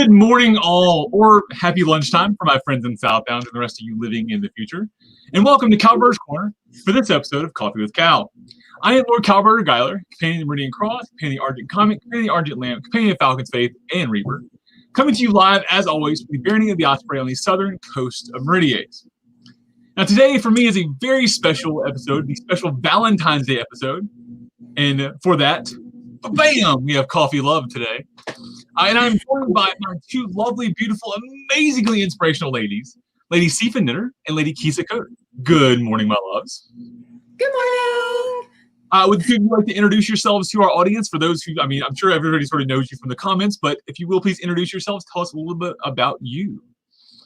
Good morning, all, or happy lunchtime for my friends in Southbound and the rest of you living in the future. And welcome to Kalbardr's Corner for this episode of Coffee with Cal. I am Lord Kalbardr Geiler, companion of the Meridian Cross, companion of the Argent Comet, companion of the Argent Lamp, companion of Falcon's Faith, and Reaper. Coming to you live, as always, from the Barony of the Osprey on the southern coast of Meridiace. Now, today, for me, is a very special episode, the special Valentine's Day episode. And for that, bam, we have Coffee Love today. And I'm joined by my two lovely, beautiful, amazingly inspirational ladies, Lady Sefa Knytir and Lady Kisa Kottr. Good morning, my loves. Good morning. Would you like to introduce yourselves to our audience? For those who, I'm sure everybody sort of knows you from the comments, but if you will, please introduce yourselves. Tell us a little bit about you.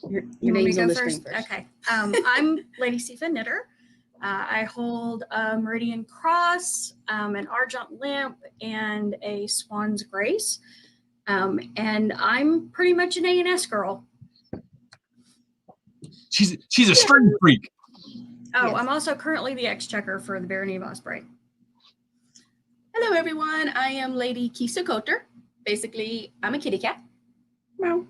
Your name's on the screen first. Okay. I'm Lady Sefa Knytir. I hold a Meridian Cross, an Argent Lamp, and a Swan's Grace. And I'm pretty much an A&S girl. She's a string freak. Oh, Yes. I'm also currently the Exchequer for the Barony of Osprey. Hello, everyone. I am Lady Kisa Kottr. Basically, I'm a kitty cat. Meow.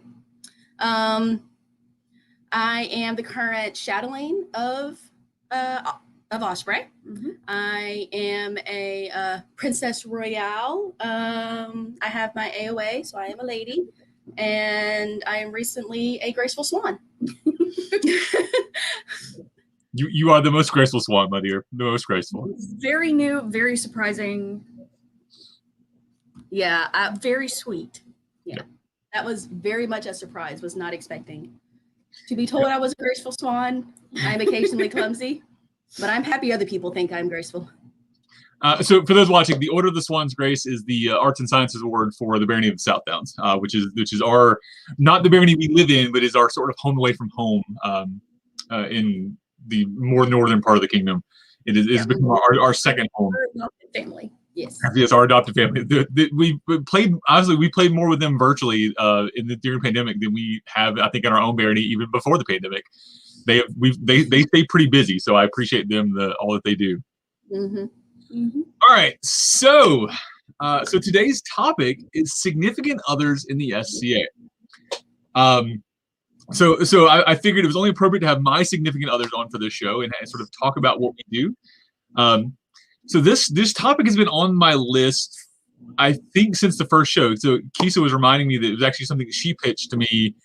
I am the current chatelaine of Osprey. Mm-hmm. I am a Princess Royale. I have my AOA, so I am a lady. And I am recently a graceful swan. You are the most graceful swan, my dear. The most graceful. Very new, very surprising, Yeah, very sweet. yeah. That was very much a surprise. Was not expecting to be told I was a graceful swan. I'm occasionally clumsy, but I'm happy other people think I'm graceful. So for those watching, the Order of the Swan's Grace is the Arts and Sciences Award for the Barony of the Southdowns, which is our, not the barony we live in, but is our sort of home away from home in the more northern part of the kingdom. It's become our second home. Our adopted family. Yes. Yes, our adopted family. We played more with them virtually during the pandemic than we have, I think, in our own barony even before the pandemic. They stay pretty busy, so I appreciate them all that they do. Mm-hmm. Mm-hmm. All right, so today's topic is significant others in the SCA. So I figured it was only appropriate to have my significant others on for this show and sort of talk about what we do. So this topic has been on my list, I think, since the first show. So Kisa was reminding me that it was actually something that she pitched to me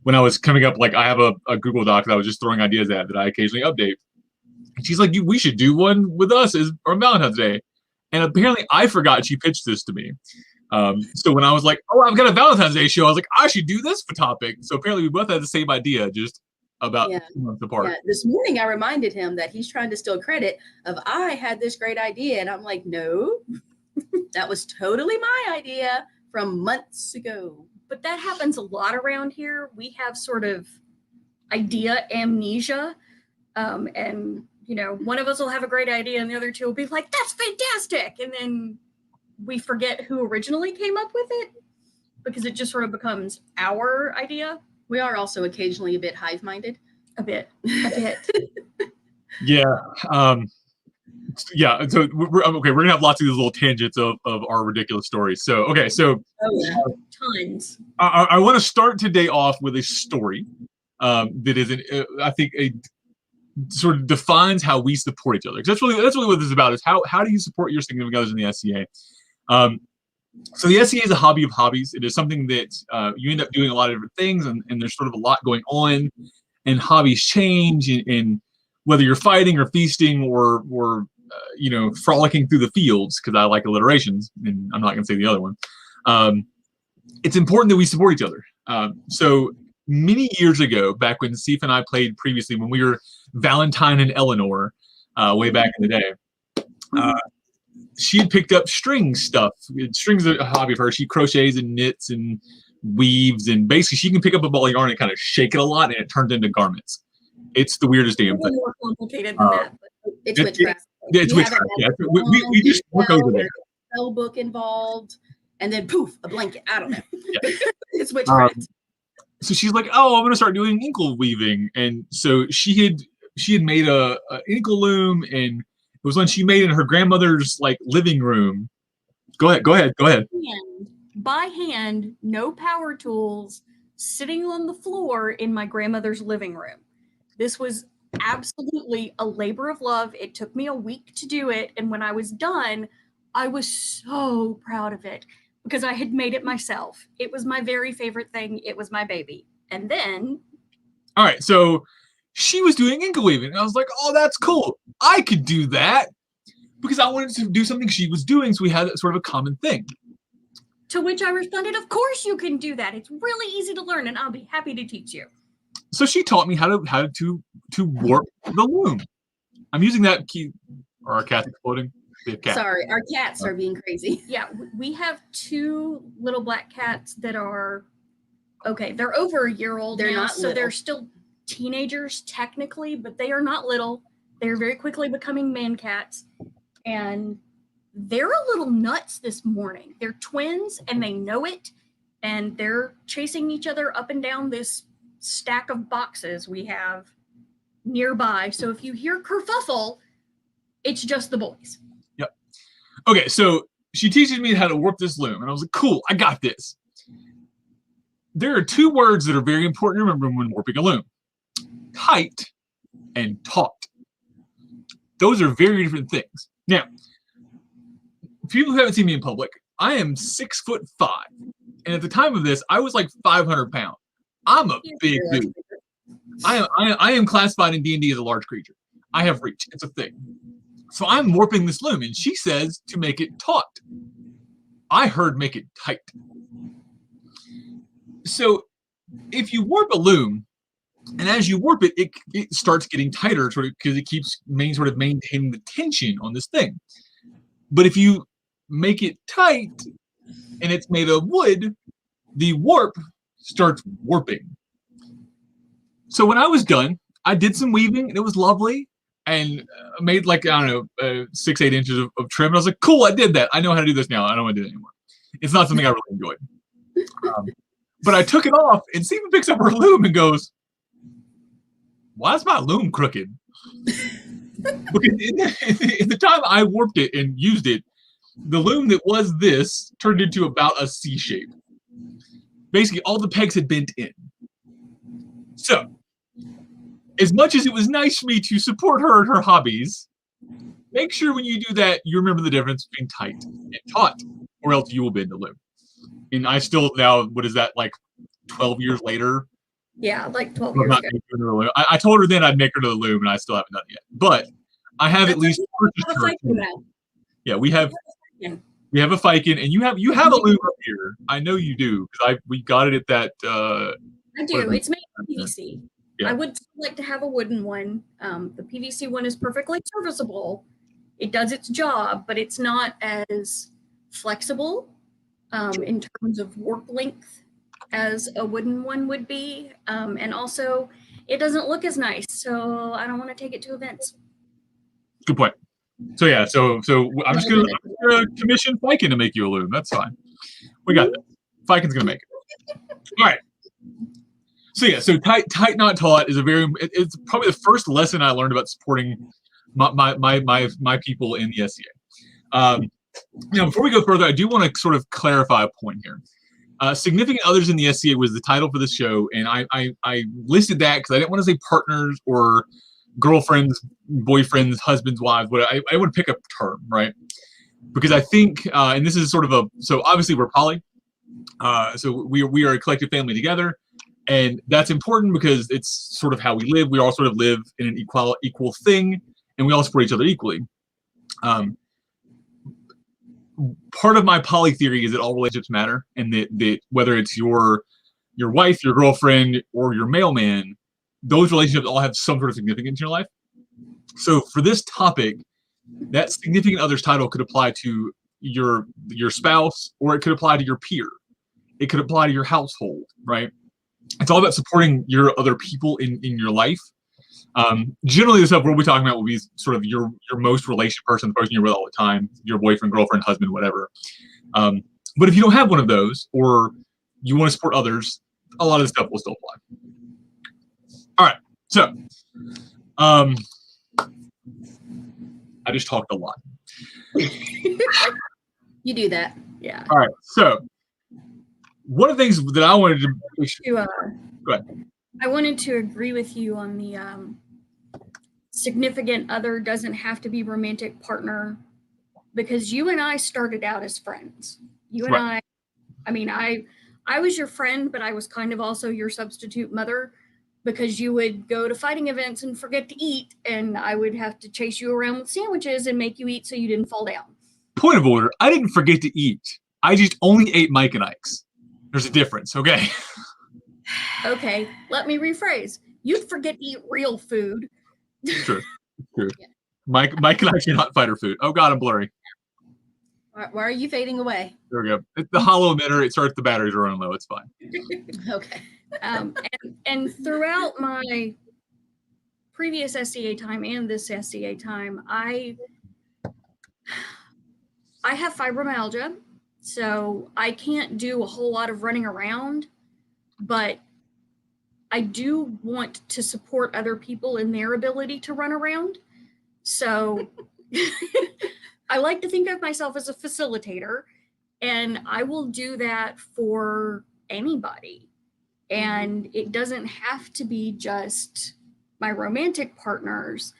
when I was coming up. Like, I have a Google Doc that I was just throwing ideas at that I occasionally update. And she's like, we should do one with us on Valentine's Day. And apparently I forgot she pitched this to me. So when I was like, oh, I've got a Valentine's Day show, I was like, I should do this for topic. So apparently we both had the same idea, just about 2 months apart. Yeah. This morning I reminded him that he's trying to steal credit of I had this great idea. And I'm like, no, that was totally my idea from months ago. But that happens a lot around here. We have sort of idea amnesia. And, one of us will have a great idea and the other two will be like, that's fantastic. And then we forget who originally came up with it because it just sort of becomes our idea. We are also occasionally a bit hive-minded. A bit. Yeah. Yeah. So we're gonna have lots of these little tangents of our ridiculous stories. So Tons. I want to start today off with a story that is, I think, a sort of defines how we support each other. Because that's really what this is about. Is how do you support your significant others in the SCA? So the SCA is a hobby of hobbies. It is something that you end up doing a lot of different things, and there's sort of a lot going on, and hobbies change, and whether you're fighting or feasting or frolicking through the fields, because I like alliterations, and I'm not going to say the other one. It's important that we support each other. So many years ago, back when Sefa and I played previously, when we were Valentine and Eleanor, way back in the day, she had picked up string stuff. String's a hobby of hers. She crochets and knits and weaves, and basically she can pick up a ball of yarn and kind of shake it a lot, and it turns into garments. It's the weirdest damn thing. More complicated than that. But It's witchcraft. It's witchcraft. Yeah, we just look over there. Spell book involved, and then poof, a blanket. I don't know. Yeah. It's witchcraft. So she's like, oh, I'm going to start doing inkle weaving. And so she had made a inkle loom, and it was one she made in her grandmother's living room. Go ahead. By hand, no power tools, sitting on the floor in my grandmother's living room. This was absolutely a labor of love. It took me a week to do it. And when I was done, I was so proud of it because I had made it myself. It was my very favorite thing. It was my baby. And then... All right, so she was doing ink weaving. And I was like, oh, that's cool. I could do that because I wanted to do something she was doing. So we had sort of a common thing. To which I responded, of course you can do that. It's really easy to learn and I'll be happy to teach you. So she taught me how to warp the loom. I'm using that key. Are our cats exploding? Cat. Sorry, our cats are being crazy. Yeah, we have 2 little black cats that are, okay, they're over a year old They're now, not so little. they're still teenagers technically, but they are not little. They're very quickly becoming man cats. And they're a little nuts this morning. They're twins and they know it. And they're chasing each other up and down this stack of boxes we have nearby. So if you hear kerfuffle, it's just the boys. Yep. Okay, so she teaches me how to warp this loom. And I was like, cool, I got this. There are 2 words that are very important to remember when warping a loom. Tight and taut. Those are very different things. Now, people who haven't seen me in public, I am 6'5", and at the time of this, I was like 500 pounds. I'm a big dude. I am classified in D&D as a large creature. I have reach. It's a thing. So I'm warping this loom, and she says to make it taut. I heard make it tight. So if you warp a loom, and as you warp it, it starts getting tighter, sort of because it keeps maintaining the tension on this thing. But if you make it tight and it's made of wood, the warp starts warping. So when I was done, I did some weaving and it was lovely and made like, I don't know, 6-8 inches of trim. And I was like, cool, I did that. I know how to do this now. I don't want to do it anymore. It's not something I really enjoyed. But I took it off and Sefa picks up her loom and goes, why is my loom crooked? Because in the time I warped it and used it, the loom that was this turned into about a C shape. Basically, all the pegs had bent in. So, as much as it was nice for me to support her and her hobbies, make sure when you do that, you remember the difference between tight and taut, or else you will bend the loom. And I still now, what is that, like 12 years later? Yeah, like 12 years ago. I told her then I'd make her to the loom, and I still haven't done it yet. But I have at least purchased her. Yeah, we have a Fiken, and you have a loom up here. I know you do because we got it at that. I do. It's made of PVC. Yeah. I would like to have a wooden one. The PVC one is perfectly serviceable. It does its job, but it's not as flexible in terms of warp length as a wooden one would be. And also, it doesn't look as nice, so I don't want to take it to events. Good point. So yeah, so I'm just gonna commission Fiken to make you a loom. That's fine. We got this. Fiken's gonna make it. All right. So yeah, so tight not taut is it's probably the first lesson I learned about supporting my people in the SCA. Now, before we go further, I do want to sort of clarify a point here. Significant others in the SCA was the title for this show, and I listed that because I didn't want to say partners or girlfriends, boyfriends, husbands, wives. But I would pick a term, right? Because I think, and this is sort of so obviously we're poly, so we are a collective family together, and that's important because it's sort of how we live. We all sort of live in an equal thing, and we all support each other equally. Part of my poly theory is that all relationships matter, and that whether it's your wife, your girlfriend, or your mailman, those relationships all have some sort of significance in your life. So for this topic, that significant other's title could apply to your spouse, or it could apply to your peer. It could apply to your household, right? It's all about supporting your other people in your life. Generally, the stuff we'll be talking about will be sort of your most relation person, the person you're with all the time, your boyfriend, girlfriend, husband, whatever. But if you don't have one of those, or you want to support others, a lot of this stuff will still apply. All right, so I just talked a lot. You do that. Yeah. All right, so one of the things that I wanted to To, go ahead. I wanted to agree with you on the significant other doesn't have to be romantic partner, because you and I started out as friends. You and Right. I mean, I was your friend, but I was kind of also your substitute mother, because you would go to fighting events and forget to eat, and I would have to chase you around with sandwiches and make you eat so you didn't fall down. Point of order, I didn't forget to eat. I just only ate Mike and Ike's. There's a difference, okay? Okay, let me rephrase. You'd forget to eat real food. True. Yeah. Mike and Ike's are not fighter food. Oh God, I'm blurry. Why are you fading away? There we go. It's the hollow emitter. It starts the batteries are running low. It's fine. Okay. And throughout my previous SCA time and this SCA time, I have fibromyalgia, so I can't do a whole lot of running around, but I do want to support other people in their ability to run around. So I like to think of myself as a facilitator, and I will do that for anybody. And it doesn't have to be just my romantic partners,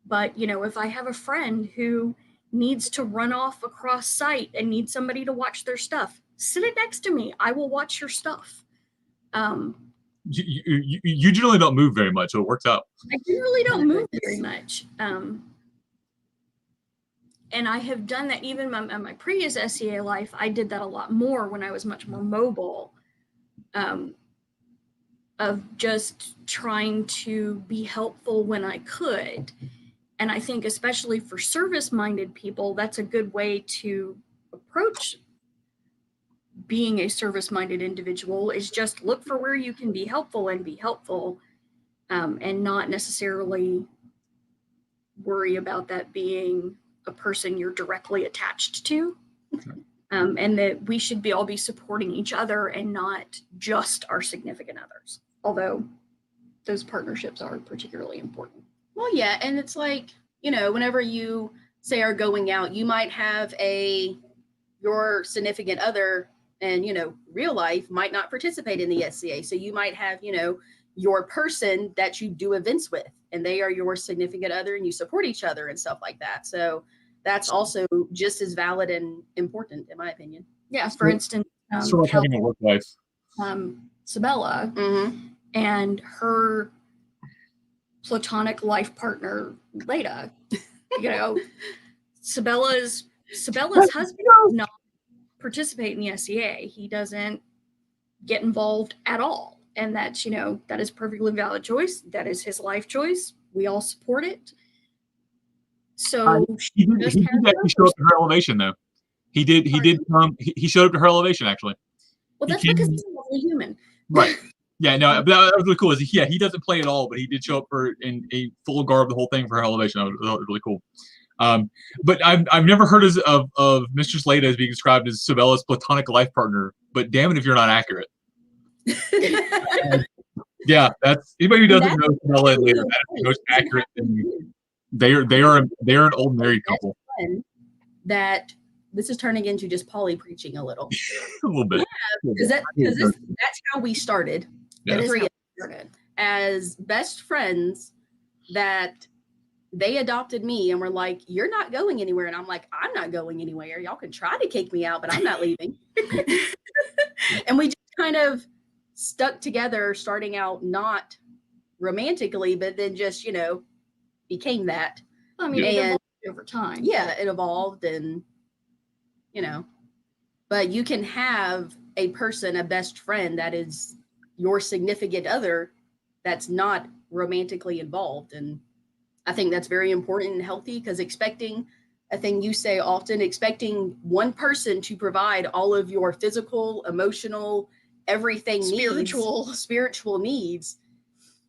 but if I have a friend who needs to run off across site and needs somebody to watch their stuff, sit it next to me. I will watch your stuff. You generally don't move very much, so it works out. I generally don't move very much. And I have done that even in my previous SCA life. I did that a lot more when I was much more mobile, of just trying to be helpful when I could. And I think especially for service-minded people, that's a good way to approach being a service-minded individual, is just look for where you can be helpful and be helpful, and not necessarily worry about that being a person you're directly attached to. And that we should all be supporting each other and not just our significant others, although those partnerships are particularly important. Well, yeah, and it's like, whenever you say are going out, you might have your significant other, and real life might not participate in the SCA. So you might have, your person that you do events with, and they are your significant other, and you support each other and stuff like that. So that's also just as valid and important, in my opinion. Yeah, for instance, sort of having a work life. Sabella and her platonic life partner, Leda. Sabella's husband does not participate in the SCA. He doesn't get involved at all. And that's, that is perfectly valid choice. That is his life choice. We all support it. So he did actually show up to her elevation, though. He did come. He showed up to her elevation, actually. Well, that's because he's a lovely human. Right. Yeah, no, but that was really cool. He doesn't play at all, but he did show up in a full garb, the whole thing for her elevation. That was really cool. But I've never heard of Mistress Leda as being described as Sabella's platonic life partner. But damn it, if you're not accurate. Yeah, that's anybody who doesn't know Sabella and Leda, that's the most accurate thing. They are an old married couple. That this is turning into just Polly preaching a little. A little bit. Because that's how we started. Yeah. The three of us as best friends, that they adopted me and were like, "You're not going anywhere." And I'm like, "I'm not going anywhere. Y'all can try to kick me out, but I'm not leaving." And we just kind of stuck together, starting out not romantically, but then just, became that. I mean, it evolved over time. Yeah, it evolved, and but you can have a person, a best friend that is your significant other that's not romantically involved. And I think that's very important and healthy, because expecting a thing you say often, expecting one person to provide all of your physical, emotional, everything spiritual needs,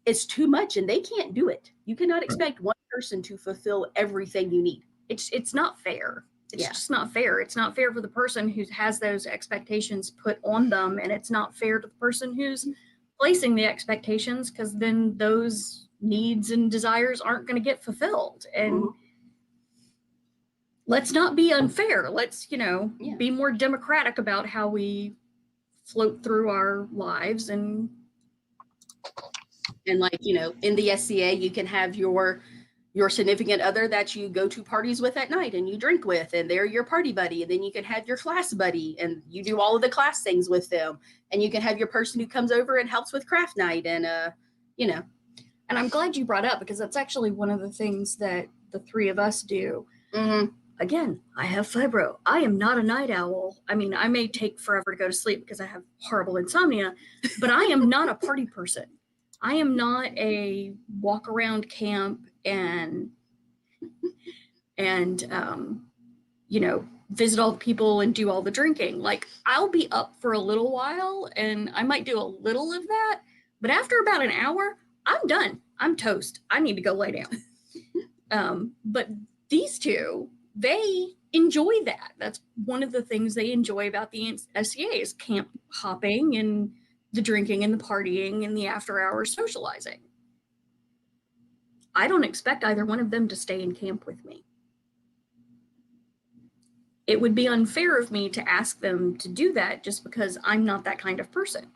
it's too much, and they can't do it. You cannot expect one person to fulfill everything you need. It's not fair. It's just not fair. It's not fair for the person who has those expectations put on them, and it's not fair to the person who's placing the expectations, because then those needs and desires aren't going to get fulfilled. And let's not be unfair. Let's, be more democratic about how we float through our lives. And like, you know, in the SCA, you can have your significant other that you go to parties with at night and you drink with, and they're your party buddy. And then you can have your class buddy and you do all of the class things with them. And you can have your person who comes over and helps with craft night. And, you know. And I'm glad you brought up, because that's actually one of the things that the three of us do. Mm-hmm. Again, I have fibro. I am not a night owl. I mean, I may take forever to go to sleep because I have horrible insomnia, but I am not a party person. I am not a walk around camp and you know, visit all the people and do all the drinking. Like, I'll be up for a little while and I might do a little of that, but after about an hour, I'm done. I'm toast. I need to go lay down. But these two, they enjoy that. That's one of the things they enjoy about the SCA is camp hopping and the drinking and the partying and the after hours socializing. I don't expect either one of them to stay in camp with me. It would be unfair of me to ask them to do that just because I'm not that kind of person.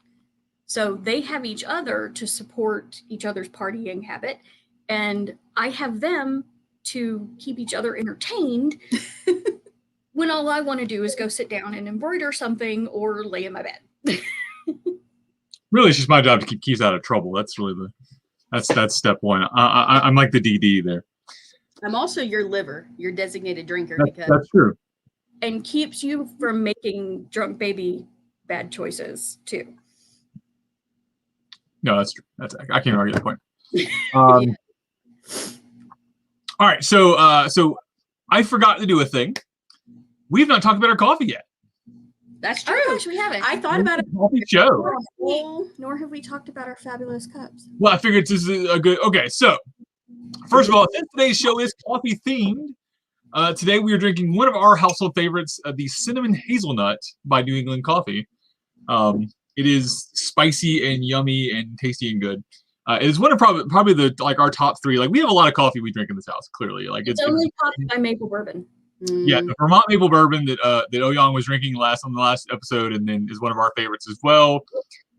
So they have each other to support each other's partying habit, and I have them to keep each other entertained when all I want to do is go sit down and embroider something or lay in my bed. Really, it's just my job to keep Kisa out of trouble. That's really that's step one. I'm like the DD there. I'm also your liver, your designated drinker. That's true. And keeps you from making drunk baby bad choices too. No, that's true. I can't argue that point. All right, so I forgot to do a thing. We've not talked about our coffee yet. That's true. Oh gosh, we haven't. I thought about it. Coffee show. Nor have we talked about our fabulous cups. Well, I figured this is a good. Okay, so first of all, since today's show is coffee themed, today we are drinking one of our household favorites, the cinnamon hazelnut by New England Coffee. It is spicy and yummy and tasty and good. It is one of probably the our top three. Like, we have a lot of coffee we drink in this house. Clearly, like it's only topped by maple bourbon. Yeah, the Vermont maple bourbon that Oyang was drinking on the last episode, and then is one of our favorites as well.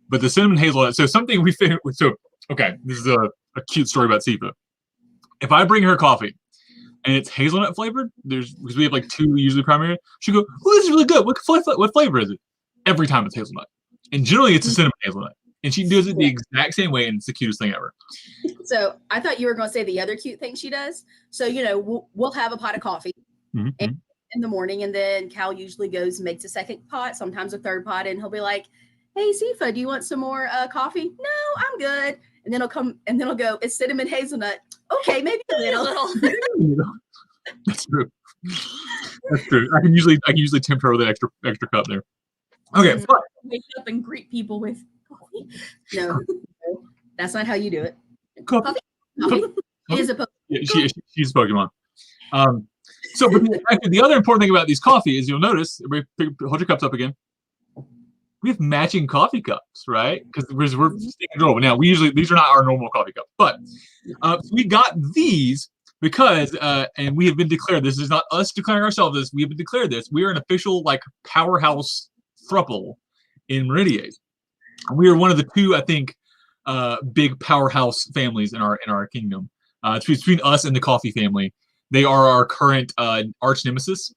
But the cinnamon hazelnut. So something we fit with. So okay, this is a cute story about Sefa. If I bring her coffee and it's hazelnut flavored, because we have like two usually primary, she go, "Oh, this is really good. What flavor is it?" Every time it's hazelnut, and generally it's a cinnamon hazelnut. And she does it the exact same way, and it's the cutest thing ever. So I thought you were going to say the other cute thing she does. So, you know, we'll have a pot of coffee in the morning, and then Cal usually goes and makes a second pot, sometimes a third pot, and he'll be like, "Hey, Sefa, do you want some more coffee?" "No, I'm good." And then he'll come, and then he'll go, "It's cinnamon hazelnut." "Okay, maybe a little." That's true. That's true. I can usually tempt her with an extra cup there. Okay, but Wake up and greet people with coffee. No, that's not how you do it. coffee. It is a Yeah, she's a Pokemon. So, but the other important thing about these coffee is, you'll notice, everybody hold your cups up again. We have matching coffee cups, right? Because we're sticking it over. Now, these are not our normal coffee cups, but we got these because, and we have been declared, this is not us declaring ourselves this, we have been declared this. We are an official, powerhouse thruple in Meridian. We are one of the two, I think, big powerhouse families in our kingdom. It's between us and the coffee family. They are our current arch nemesis.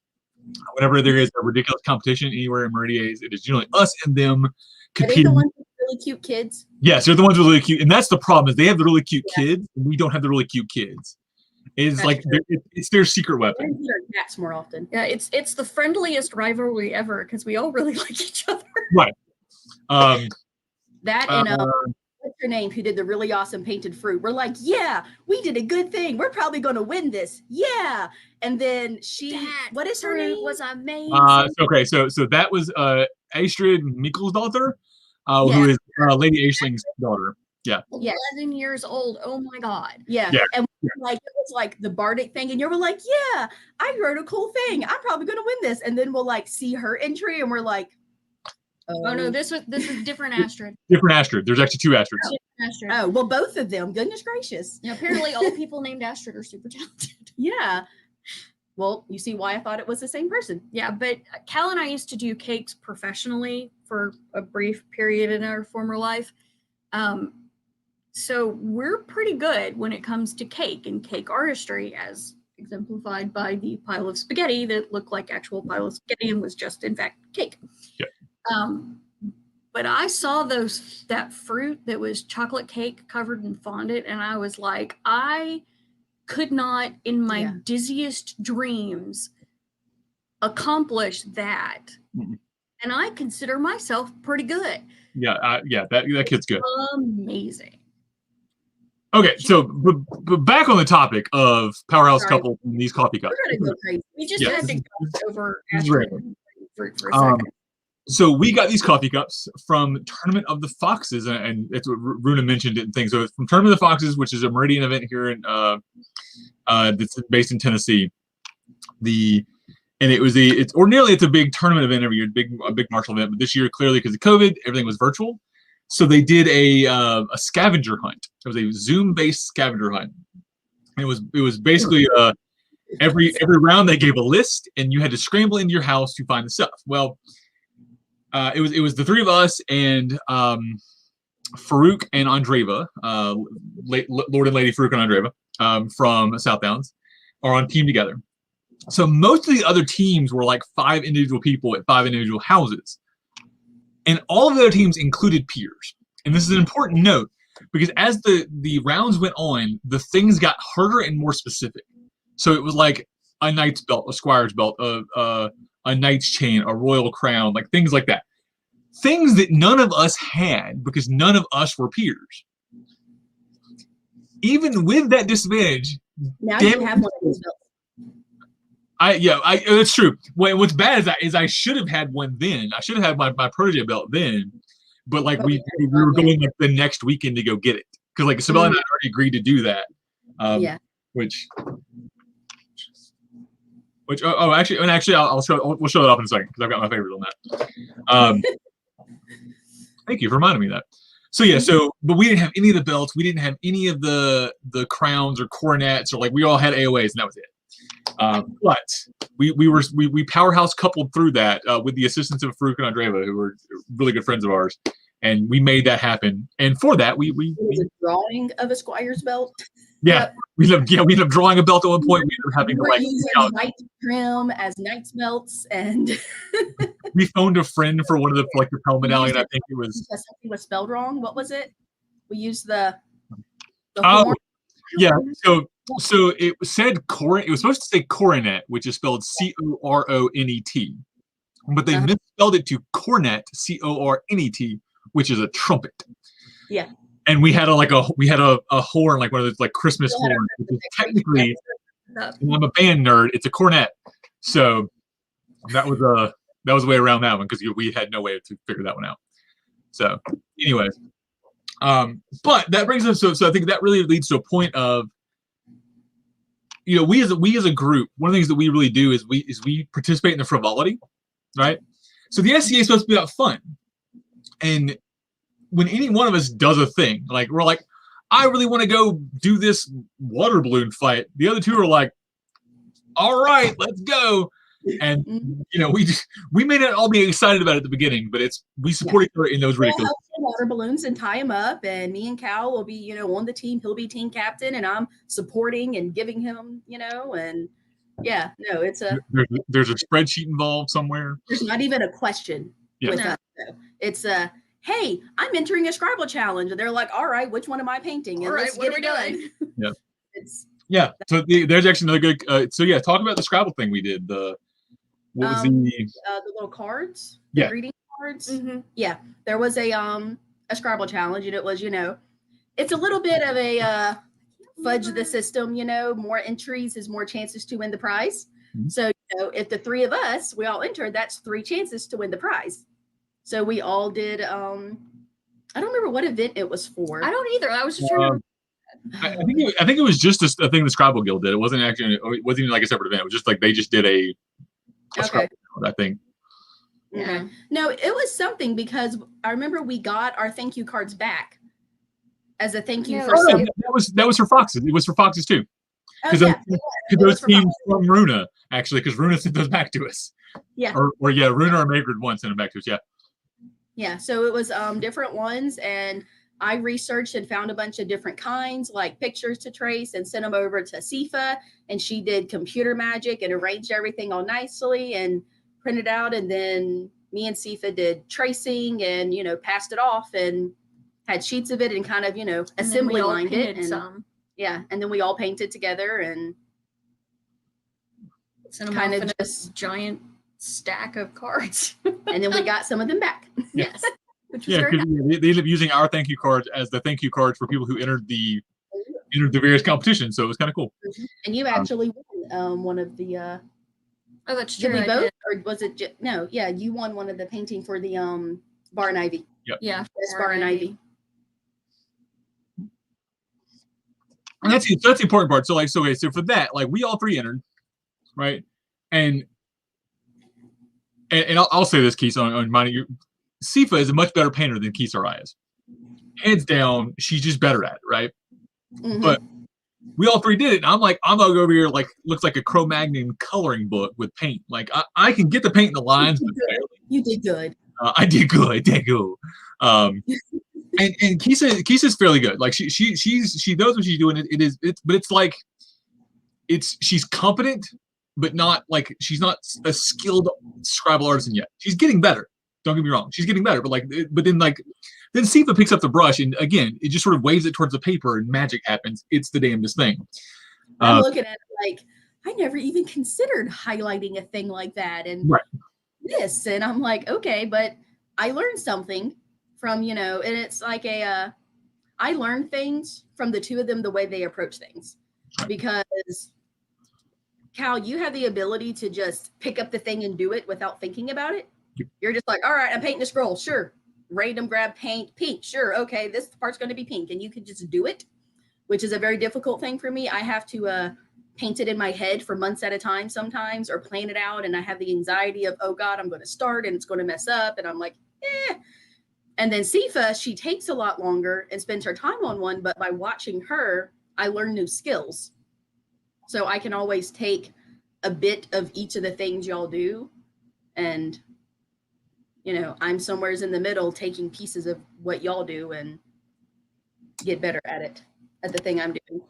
Whenever there is a ridiculous competition anywhere in Meridian, it is generally us and them competing. Are they the ones with really cute kids? Yes, they're the ones with really cute, and that's the problem. Is they have the really cute kids, and we don't have the really cute kids. It's it's their secret weapon. Cats more often. Yeah, it's the friendliest rivalry ever because we all really like each other. Right. That and what's her name, who did the really awesome painted fruit? We're like, yeah, we did a good thing. We're probably going to win this. Yeah. And then what is her name? Was amazing. So that was Astrid Mikkelsdottir, who is Lady Aisling's daughter. Yeah. 11 years old. Oh my God. Yeah. And it was like the Bardic thing, and you were like, yeah, I wrote a cool thing. I'm probably going to win this. And then we'll see her entry, and we're like, oh no, this is different Astrid. Different Astrid. There's actually two Astrids. Astrid. Oh, well, both of them. Goodness gracious. Yeah, apparently all people named Astrid are super talented. Yeah. Well, you see why I thought it was the same person. Yeah, but Cal and I used to do cakes professionally for a brief period in our former life. So we're pretty good when it comes to cake and cake artistry, as exemplified by the pile of spaghetti that looked like actual pile of spaghetti and was just in fact cake. Yeah. But I saw that fruit that was chocolate cake covered in fondant, and I was like, I could not in my dizziest dreams accomplish that. Mm-hmm. And I consider myself pretty good. Yeah, that kid's good. Amazing. Okay, so but back on the topic of powerhouse couple in these coffee cups. We're gonna go crazy. We just had to go over for a second. So we got these coffee cups from Tournament of the Foxes, and it's what Runa mentioned it and things. So it's from Tournament of the Foxes, which is a Meridian event here in that's based in Tennessee. It's ordinarily it's a big tournament event every year, a big martial event, but this year clearly because of COVID, everything was virtual. So they did a scavenger hunt. It was a Zoom-based scavenger hunt. And it was basically every round they gave a list, and you had to scramble into your house to find the stuff. Well, it was the three of us and Farouk and Andreva, Lord and Lady Farouk and Andreva from South Downs, are on team together. So most of the other teams were like 5 individual people at 5 individual houses. And all of the other teams included peers. And this is an important note because as the rounds went on, the things got harder and more specific. So it was like a knight's belt, a squire's belt, a knight's chain, a royal crown, like things like that. Things that none of us had because none of us were peers. Even with that disadvantage, now you have one of those belts. That's true. What's bad is I should have had one then. I should have had my protege belt then, but like we were going like the next weekend to go get it because like Sabella and I already agreed to do that. Which actually we'll show it off in a second because I've got my favorite on that. Thank you for reminding me of that. So yeah, but we didn't have any of the belts. We didn't have any of the crowns or coronets, or like we all had AOAs and that was it. But we powerhouse coupled through that with the assistance of Farouk and Andreva, who were really good friends of ours, and we made that happen. And for that, we it was a drawing of a squire's belt. Yeah, we ended up drawing a belt at one point. We ended up having to like using white trim as knight's belts, and we phoned a friend for one of the lapel medallion. I think it was something was spelled wrong. What was it? We used the horn. Yeah, so it said it was supposed to say coronet, which is spelled CORONET, but they misspelled it to cornet, CORNET, which is a trumpet. Yeah. And we had a horn, like one of those like Christmas horns, which is technically, and I'm a band nerd, it's a cornet. So that was a way around that one because we had no way to figure that one out. So anyways. But that brings us so I think that really leads to a point of, we as a group, one of the things that we really do is we participate in the frivolity, right? So the SCA is supposed to be about fun, and when any one of us does a thing, like we're like, I really want to go do this water balloon fight. The other two are like, all right, let's go. And we may not all be excited about it at the beginning, but we support each other in those ridiculous water balloons and tie them up, and me and Cal will be on the team. He'll be team captain, and I'm supporting and giving him and it's there's a spreadsheet involved somewhere. There's not even a question with us. Though. It's hey, I'm entering a Scribble challenge, and they're like, all right, which one am I painting? And all right, what are we doing? Yeah. So there's actually another good. Talk about the Scrabble thing we did. The little cards, the greeting cards. Mm-hmm. Yeah, there was a Scrabble challenge, and it was it's a little bit of a fudge the system. More entries is more chances to win the prize. Mm-hmm. So if the three of us we all entered, that's 3 chances to win the prize. So we all did. I don't remember what event it was for. I don't either. I was just trying to. I think it was just a thing the Scrabble Guild did. It wasn't even like a separate event. It was just like they just did a Scrabble Guild, I think. Yeah. No, it was something because I remember we got our thank you cards back as a thank you for. That was for Foxes. It was for Foxes too. Because those came from Runa actually, because Runa sent those back to us. Yeah. Or Runa or Magrid once sent them back to us. Yeah. Yeah, so it was different ones, and I researched and found a bunch of different kinds, like pictures to trace, and sent them over to Sefa, and she did computer magic and arranged everything all nicely and printed out. And then me and Sefa did tracing and, you know, passed it off and had sheets of it and kind of, you know, And then assembly we all lined it. painted And some. yeah, and then we all painted together and Sent them kind off of in a just, giant stack of cards. and then we got some of them back. Yes. Which was Yeah, very 'cause nice. they ended up using our thank you cards as the thank you cards for people who entered the various competitions. So it was kind of cool. And you actually won one of the Oh, that's did true. we I both, did. or was it just, no? Yeah, you won one of the painting for the Bar and Ivy. Yeah. Best Bar and Ivy. And that's the important part. So like, so okay, so for that, like we all three entered, right? And I'll say this, Kisa, on mine. Sefa is a much better painter than Kisa is. Hands down, she's just better at it, right? Mhm. But we all three did it. And I'm like, I'm not over here like looks like a Cro-Magnon coloring book with paint. Like I can get the paint in the lines, but barely. You did good. I did good. I did good. And Kisa's fairly good. Like she knows what she's doing. But it's like she's competent, but not like she's not a skilled scribal artisan yet. She's getting better. Don't get me wrong. She's getting better. But then Sefa picks up the brush and again it just sort of waves it towards the paper and magic happens. It's the damnedest thing. I'm looking at it like I never even considered highlighting a thing like that and right. this, and I'm like, okay, but I learned something from, you know, and it's like I learned things from the two of them, the way they approach things, because Cal, you have the ability to just pick up the thing and do it without thinking about it. You're just like, all right, I'm painting a scroll, sure. Random grab paint, pink, sure, okay, this part's going to be pink, and you can just do it, which is a very difficult thing for me. I have to paint it in my head for months at a time sometimes, or plan it out, and I have the anxiety of, oh God, I'm going to start and it's going to mess up, and I'm like, eh. And then Sefa, she takes a lot longer and spends her time on one, but by watching her, I learn new skills. So I can always take a bit of each of the things y'all do, and you know, I'm somewheres in the middle taking pieces of what y'all do and get better at it, at the thing I'm doing.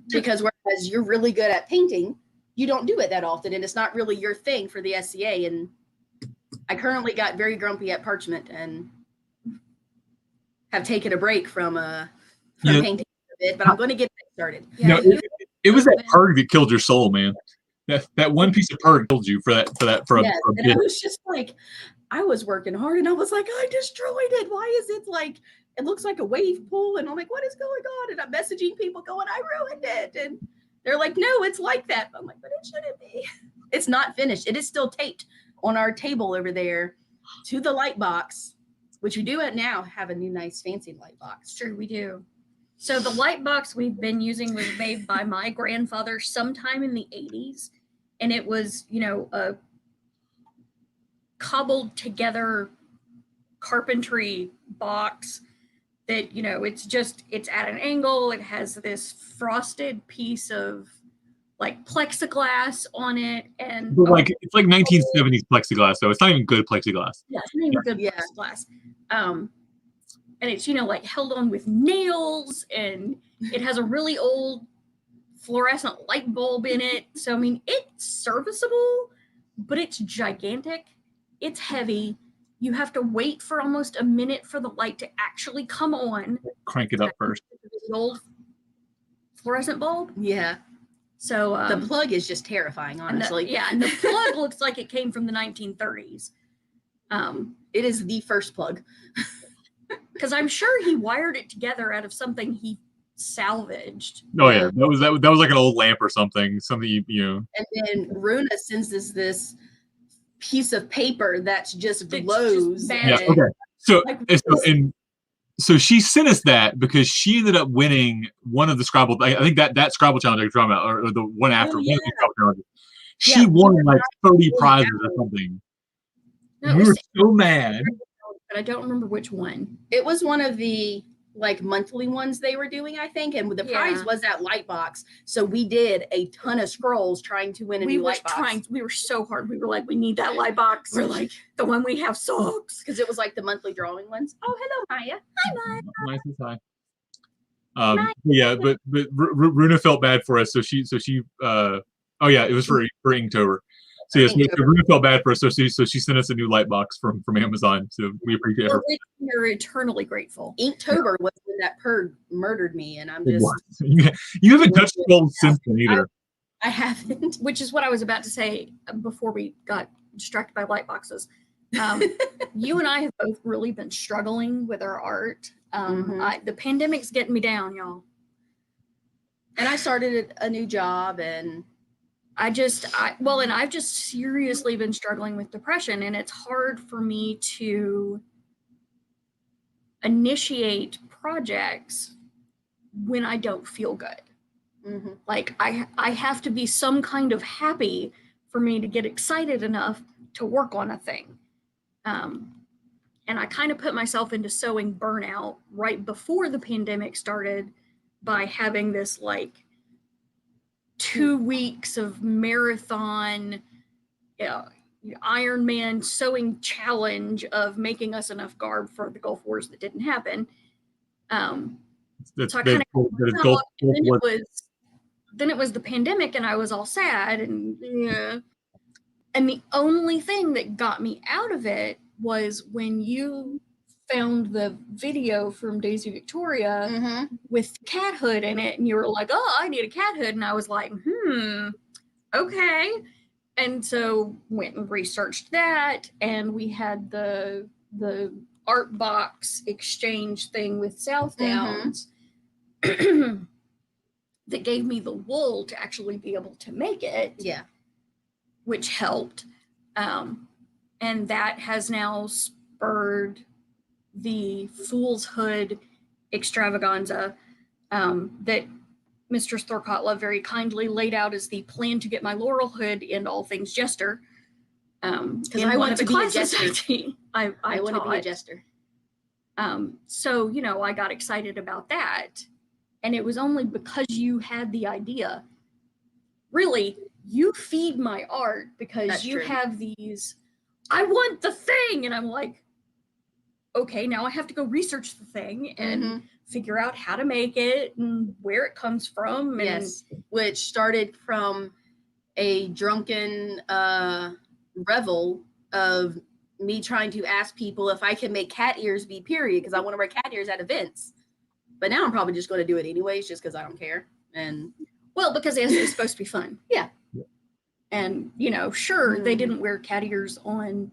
Because whereas you're really good at painting, you don't do it that often, and it's not really your thing for the SCA. And I currently got very grumpy at parchment and have taken a break from painting a bit, but I'm going to get that started. Yeah, it was that purg that killed your soul, man. That one piece of purg killed you for a And bit. I was just like, I was working hard and I was like, I destroyed it. Why is it like, it looks like a wave pool? And I'm like, what is going on? And I'm messaging people going, I ruined it. And they're like, no, it's like that. I'm like, but it shouldn't be. It's not finished. It is still taped on our table over there to the light box, which we do now have a new nice fancy light box. True, we do. So the light box we've been using was made by my grandfather sometime in the 80s. And it was, you know, a cobbled together carpentry box that, you know, it's at an angle. It has this frosted piece of like plexiglass on it. And But like it's like 1970s plexiglass, though. It's not even good plexiglass. Yeah, it's not even good plexiglass. And it's, you know, like held on with nails, and it has a really old fluorescent light bulb in it. So, I mean, it's serviceable, but it's gigantic. It's heavy. You have to wait for almost a minute for the light to actually come on. Crank it up first. The old fluorescent bulb. Yeah. So the plug is just terrifying, honestly. And the plug looks like it came from the 1930s. It is the first plug. Because I'm sure he wired it together out of something he salvaged. Oh yeah, that was like an old lamp or something. Something you know. And then Runa sends us this piece of paper that's just glows. Yeah. Okay. So she sent us that because she ended up winning one of the Scrabble. I think that Scrabble challenge you're talking about, or the one after. One of the Scrabble challenges. She won like 30 prizes or something. No, We were so mad. But I don't remember which one. It was one of the like monthly ones they were doing, I think, and the prize Yeah. was that Lightbox. So we did a ton of scrolls trying to win a We new were Lightbox. we were so hard. We were like, we need that light box. We're like, the one we have sucks. because it was like the monthly drawing ones. Oh, hello, Maya. Hi, Maya. Nice and high. Yeah, but Runa felt bad for us, so she oh yeah, it was for Inktober. So yes, Runa felt bad for us, so she sent us a new light box from Amazon. So we appreciate her. We're eternally grateful. Inktober was when that purd murdered me, and I'm just you haven't touched gold since then either. I haven't. Which is what I was about to say before we got distracted by light boxes. You and I have both really been struggling with our art. The pandemic's getting me down, y'all. And I started a new job, and I've just seriously been struggling with depression, and it's hard for me to initiate projects when I don't feel good. Like I have to be some kind of happy for me to get excited enough to work on a thing. And I kind of put myself into sewing burnout right before the pandemic started by having this like 2 weeks of marathon Ironman sewing challenge of making us enough garb for the Gulf Wars that didn't happen. So I kind of then it was the pandemic, and I was all sad, and the only thing that got me out of it was when you found the video from Daisy Victoria with cat hood in it, and you were like, oh, I need a cat hood, and I was like, okay. And so went and researched that, and we had the art box exchange thing with South Downs that gave me the wool to actually be able to make it. Yeah. Which helped. And that has now spurred the Fool's Hood extravaganza that Mistress Thorkotla very kindly laid out as the plan to get my laurel hood in all things jester. Because I want to be a jester. I want to be a jester. So, I got excited about that. And it was only because you had the idea. Really, you feed my art because That's you true. have these, I want the thing. And I'm like, okay, now I have to go research the thing and figure out how to make it and where it comes from. And yes, which started from a drunken revel of me trying to ask people if I can make cat ears be period, because I want to wear cat ears at events. But now I'm probably just going to do it anyways, just because I don't care. And well, because it's supposed to be fun. Yeah. And, sure, they didn't wear cat ears on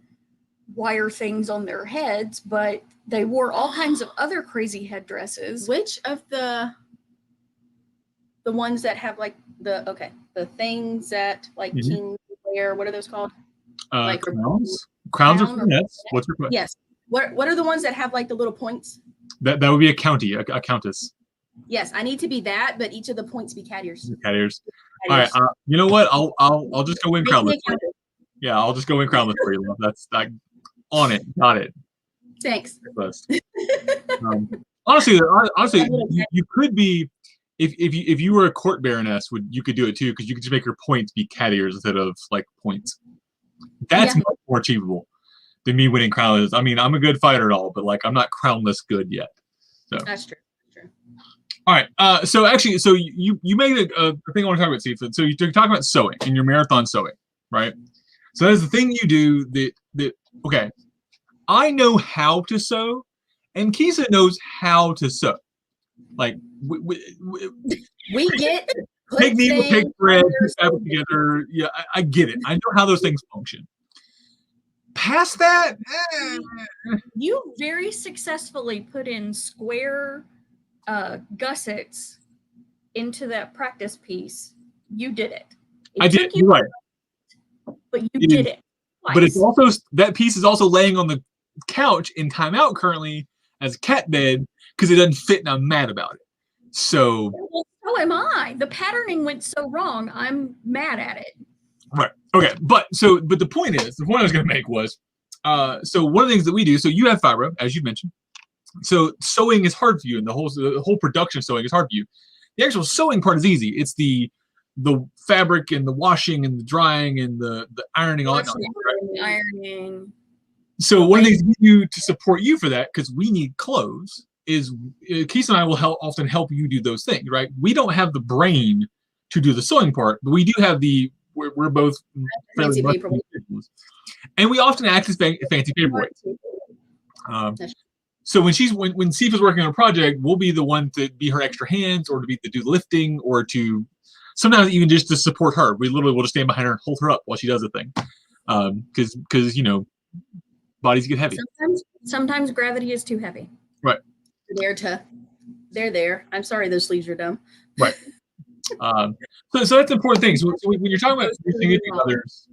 wire things on their heads, but they wore all kinds of other crazy headdresses. Which of the ones that have like the things that like kings wear, what are those called? Like crowns? Crowns are for nets. What's your question? Yes. What are the ones that have like the little points? That would be a county, a countess. Yes, I need to be that, but each of the points be cat ears. Cat ears. All right. You know what? I'll just go win crownless. Yeah, I'll just go win crownless for you, love. That's on it. Got it. Thanks. Honestly, you could be if you were a court baroness, you could do it too, because you could just make your points be cat ears instead of like points. That's much more achievable than me winning crownless. I mean, I'm a good fighter at all, but like I'm not crownless good yet. So that's true. All right. So actually, you made a thing I want to talk about, Sefa. So you're talking about sewing in your marathon sewing, right? So that's the thing you do that okay. I know how to sew, and Kisa knows how to sew. Like we get take needle, take thread, put fabric together. Yeah, I get it. I know how those things function. Past that, you very successfully put in square gussets into that practice piece. You did it. I did. You're right. But you did it. Twice. But it's also, that piece is also laying on the couch in timeout currently as a cat bed because it doesn't fit, and I'm mad about it. So. Well, so am I. The patterning went so wrong. I'm mad at it. Right. Okay. But the point I was going to make was, so one of the things that we do. So you have fibro, as you mentioned. So sewing is hard for you, and the whole production of sewing is hard for you. The actual sewing part is easy. It's the fabric and the washing and the drying and the ironing, all that kind of stuff, right? Ironing. So one of the things we do to support you for that, because we need clothes, is Kisa and I will often help you do those things, right? We don't have the brain to do the sewing part, but we do have we're both fairly much individuals. And we often act as fancy paperweights. So when Sefa's working on a project, we'll be the one to be her extra hands, or to do the lifting, or to sometimes even just to support her. We literally will just stand behind her and hold her up while she does the thing, because bodies get heavy. Sometimes gravity is too heavy. Right. They're there. I'm sorry, those sleeves are dumb. Right. So that's an important thing. So when you're talking about significant others,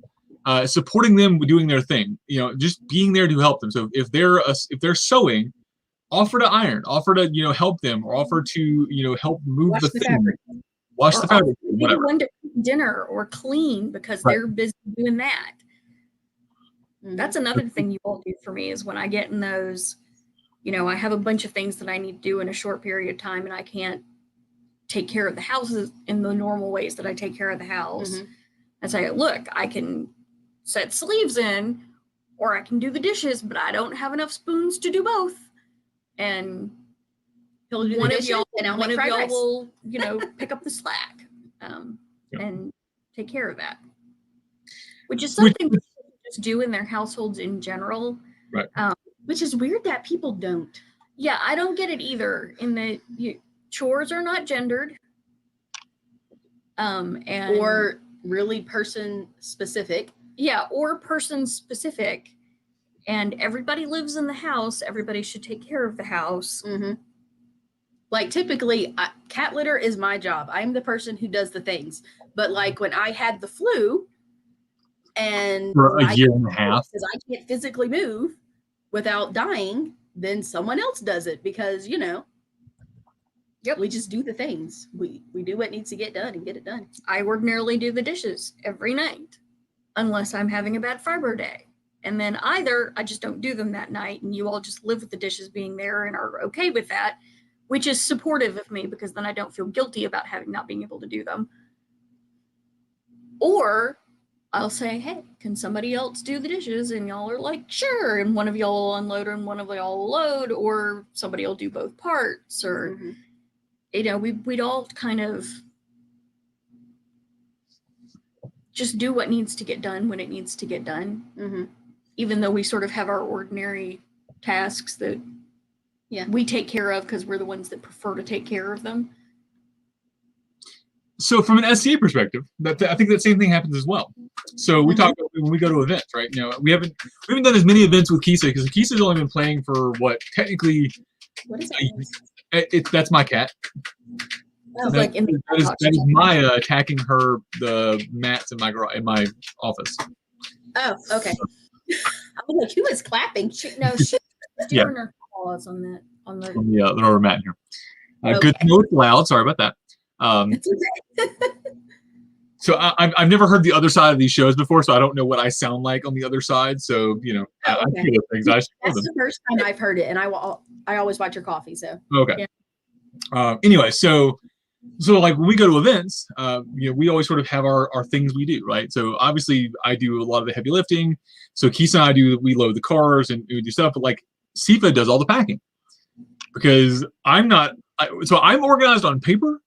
supporting them doing their thing, just being there to help them. So if they're sewing, offer to iron, offer to help them, or offer to help move the thing, fabric. wash the fabric, whatever. One to cook dinner or clean because they're busy doing that. That's another thing you all do for me, is when I get in those, I have a bunch of things that I need to do in a short period of time, and I can't take care of the houses in the normal ways that I take care of the house. I say, look, I can set sleeves in, or I can do the dishes, but I don't have enough spoons to do both. And he'll do one the of dishes, y'all, and I'll one make of fried y'all rice. will, pick up the slack and take care of that, which is something people just do in their households in general. Right. Which is weird that people don't. Yeah, I don't get it either. In that chores are not gendered, Or really person specific. Yeah, or person specific. And everybody lives in the house. Everybody should take care of the house. Like typically, cat litter is my job. I'm the person who does the things. But like when I had the flu, and for a year and a half, because I can't physically move without dying, then someone else does it, because we just do the things. We do what needs to get done and get it done. I ordinarily do the dishes every night, unless I'm having a bad fiber day. And then either I just don't do them that night, and you all just live with the dishes being there and are okay with that, which is supportive of me, because then I don't feel guilty about not being able to do them. Or I'll say, hey, can somebody else do the dishes? And y'all are like, sure. And one of y'all will unload and one of y'all will load, or somebody will do both parts, or, we'd all kind of just do what needs to get done when it needs to get done. Even though we sort of have our ordinary tasks that we take care of because we're the ones that prefer to take care of them. So from an SCA perspective, I think that same thing happens as well. So we talk about when we go to events, right? We haven't done as many events with Kisa, because Kisa's only been playing for what is that? That's my cat. That is Maya attacking the mats in my office. Oh, okay. I was like, who is clapping? She's doing her claws on the lower mat here. Okay. Good thing it's loud. Sorry about that. It's okay. So I've never heard the other side of these shows before, so I don't know what I sound like on the other side. So I hear those things. That's the first time I've heard it, and I always watch your Koffee. So okay. Anyway, so like when we go to events, we always sort of have our things we do, right? So obviously I do a lot of the heavy lifting. So Kisa and we load the cars and we do stuff, but like Sefa does all the packing, because I'm organized on paper.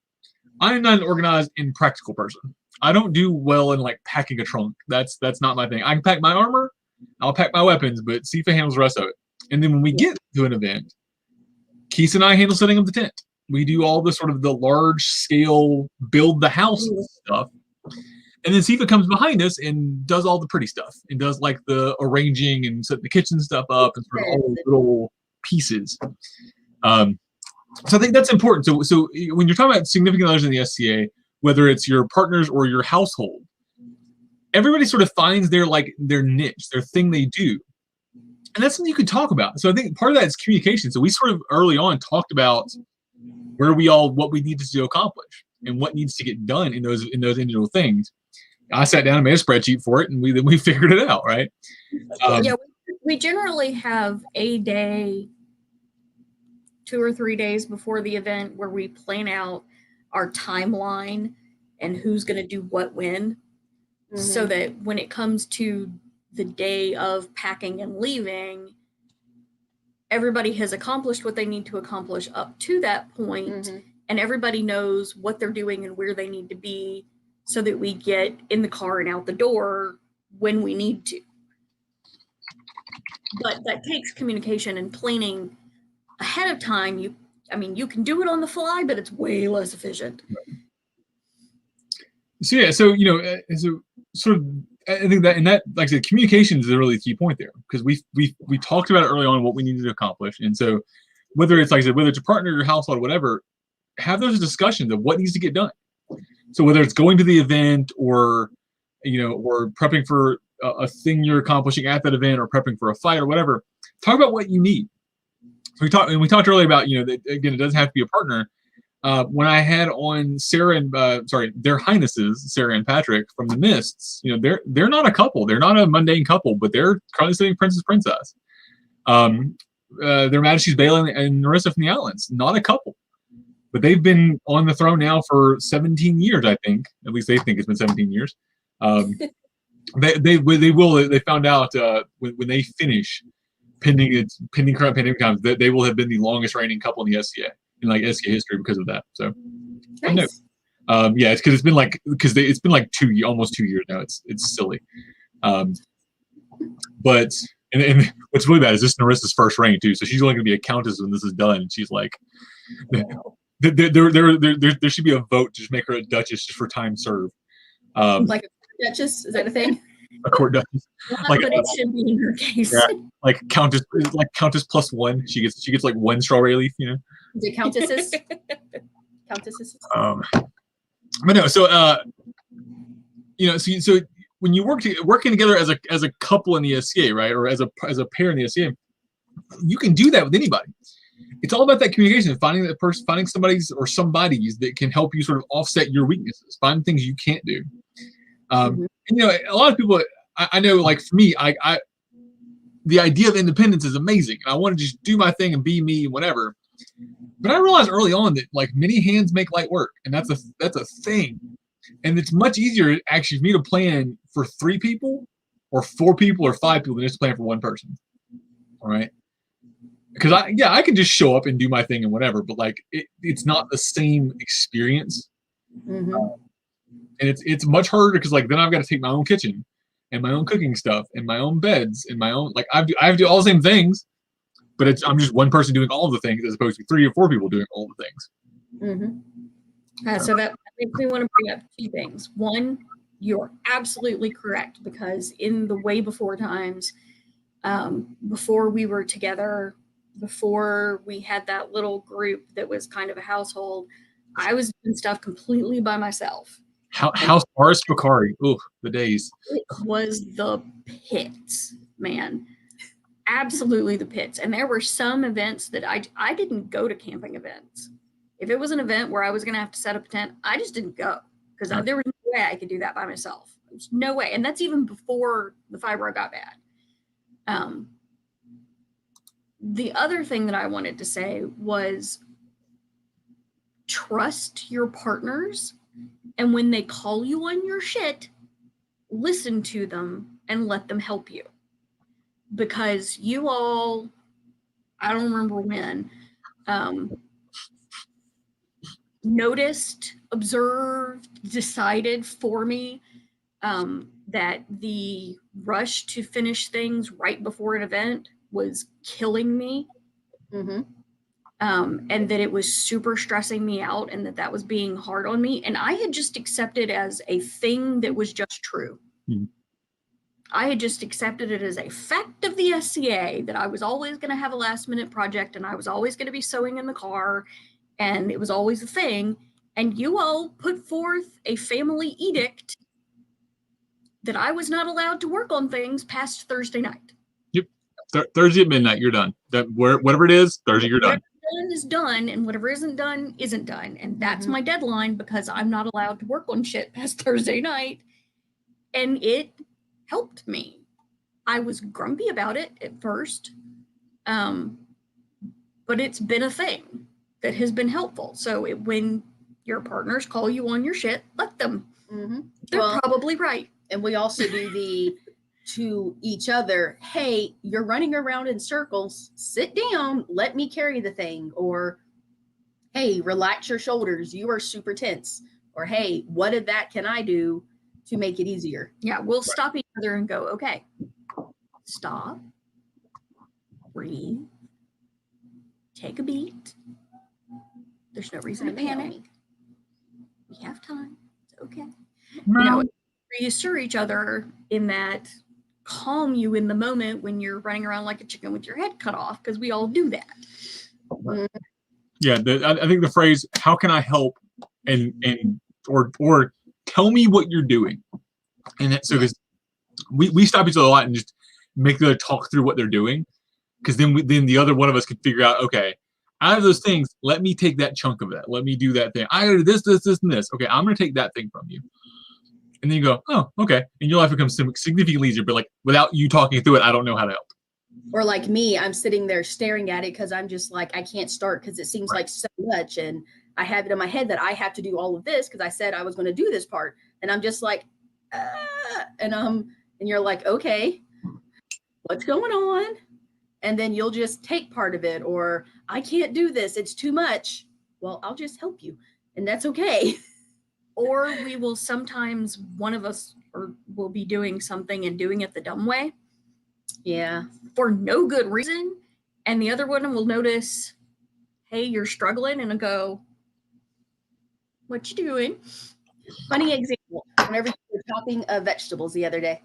I'm not an organized and practical person. I don't do well in like packing a trunk. That's not my thing. I can pack my armor, I'll pack my weapons, but Sefa handles the rest of it. And then when we get to an event, Kisa and I handle setting up the tent. We do all the sort of the large scale build the house stuff. And then Sefa comes behind us and does all the pretty stuff, and does like the arranging and setting the kitchen stuff up and sort of all those little pieces. So I think that's important. So when you're talking about significant others in the SCA, whether it's your partners or your household, everybody sort of finds their niche, their thing they do. And that's something you could talk about. So I think part of that is communication. So we sort of early on talked about what we needed to accomplish and what needs to get done in those individual things. I sat down and made a spreadsheet for it, and we figured it out, right? We generally have a day 2 or 3 days before the event where we plan out our timeline and who's going to do what when, so that when it comes to the day of packing and leaving, everybody has accomplished what they need to accomplish up to that point, and everybody knows what they're doing and where they need to be, so that we get in the car and out the door when we need to. But that takes communication and planning ahead of time. You can do it on the fly, but it's way less efficient. So yeah, so so sort of, I think that, and that, like I said, communication is a really key point there, because we talked about it early on what we needed to accomplish, and so whether it's, like I said, whether it's a partner, your household, whatever, have those discussions of what needs to get done. So whether it's going to the event, or or prepping for a thing you're accomplishing at that event, or prepping for a fight or whatever, talk about what you need. So we talked earlier about that, again, it doesn't have to be a partner. When I had on Sarah and their Highnesses, Sarah and Patrick from the Mists, they're not a couple, they're not a mundane couple, but they're currently sitting Princess. Their Majesties Bela and Narissa from the Islands, not a couple, but they've been on the throne now for 17 years, I think. At least they think it's been 17 years. They found out when they finish, pending current pandemic times, that they will have been the longest reigning couple in the SCA, in like SCA history, because of that. So Nice. yeah, it's because it's been like almost 2 years now. It's silly. But and what's really bad is this Narissa's first reign too, so she's only going to be a countess when this is done. And she's like, Wow. there should be a vote to just make her a duchess just for time served. Like a duchess, is that a thing? A court duchess, But it should be in her case. yeah, like countess +1. She gets like 1 strawberry leaf, Is it countesses? Countesses. But no, so so when you working together as a couple in the SCA, right, or as a pair in the SCA, you can do that with anybody. It's all about that communication, finding that person, finding somebody's that can help you sort of offset your weaknesses, find things you can't do. And, a lot of people, I know, like for me, I the idea of independence is amazing, and I want to just do my thing and be me and whatever. But I realized early on that, like, many hands make light work, and that's a thing. And it's much easier actually for me to plan for 3 people or 4 people or 5 people than just plan for 1 person. All right. Because I can just show up and do my thing and whatever, but like it's not the same experience. And it's much harder, because like then I've got to take my own kitchen and my own cooking stuff and my own beds and my own, like I have to do all the same things, but I'm just one person doing all of the things as opposed to 3 or 4 people doing all the things. So that makes me want to bring up 2 things. One, you're absolutely correct, because in the way before times, before we were together, before we had that little group that was kind of a household, I was doing stuff completely by myself. House Boris Bakari. Ooh, the days. It was the pits, man. Absolutely the pits. And there were some events that I didn't go to camping events. If it was an event where I was going to have to set up a tent, I just didn't go, because there was no way I could do that by myself. There's no way. And that's even before the fibro got bad. The other thing that I wanted to say was trust your partners, and when they call you on your shit, listen to them and let them help you. Because you all, I don't remember when, noticed, observed, decided for me that the rush to finish things right before an event was killing me. And that it was super stressing me out, and that was being hard on me. And I had just accepted as a thing that was just true. I had just accepted it as a fact of the SCA that I was always going to have a last minute project, and I was always going to be sewing in the car, and it was always a thing. And you all put forth a family edict that I was not allowed to work on things past Thursday night. Yep. Thursday at midnight, you're done. Whatever it is, Thursday, you're done. Whatever is done, and whatever isn't done, isn't done. And that's my deadline, because I'm not allowed to work on shit past Thursday night. And it helped me. I was grumpy about it at first. but it's been a thing that has been helpful. So when your partners call you on your shit, let them. Mm-hmm. They're probably right. And we also do to each other, hey, you're running around in circles, sit down, let me carry the thing. Or, hey, relax your shoulders, you are super tense. Or, hey, what of that can I do to make it easier? Yeah, we'll stop each other and go, okay, stop, breathe, take a beat. There's no reason to panic. We have time. It's okay. Reassure each other in that, calm you in the moment when you're running around like a chicken with your head cut off, because we all do that. Yeah, I think the phrase "How can I help?" or tell me what you're doing, and so because we stop each other a lot and just make the other talk through what they're doing, because then the other one of us can figure out, okay, out of those things, let me take that chunk of that, let me do that thing. I gotta do this, and this. Okay, I'm gonna take that thing from you. And then you go, oh, okay. And your life becomes significantly easier, but like without you talking through it, I don't know how to help. Or like me, I'm sitting there staring at it because I'm just like, I can't start because it seems like so much. And I have it in my head that I have to do all of this because I said I was going to do this part. And I'm just like, and you're like, okay, what's going on? And then you'll just take part of it. Or I can't do this, it's too much. Well, I'll just help you. And that's okay. Or we will sometimes, one of us will be doing something and doing it the dumb way. Yeah. For no good reason. And the other one will notice, hey, you're struggling, and I'll go, what you doing? Funny example. Whenever you were chopping vegetables the other day,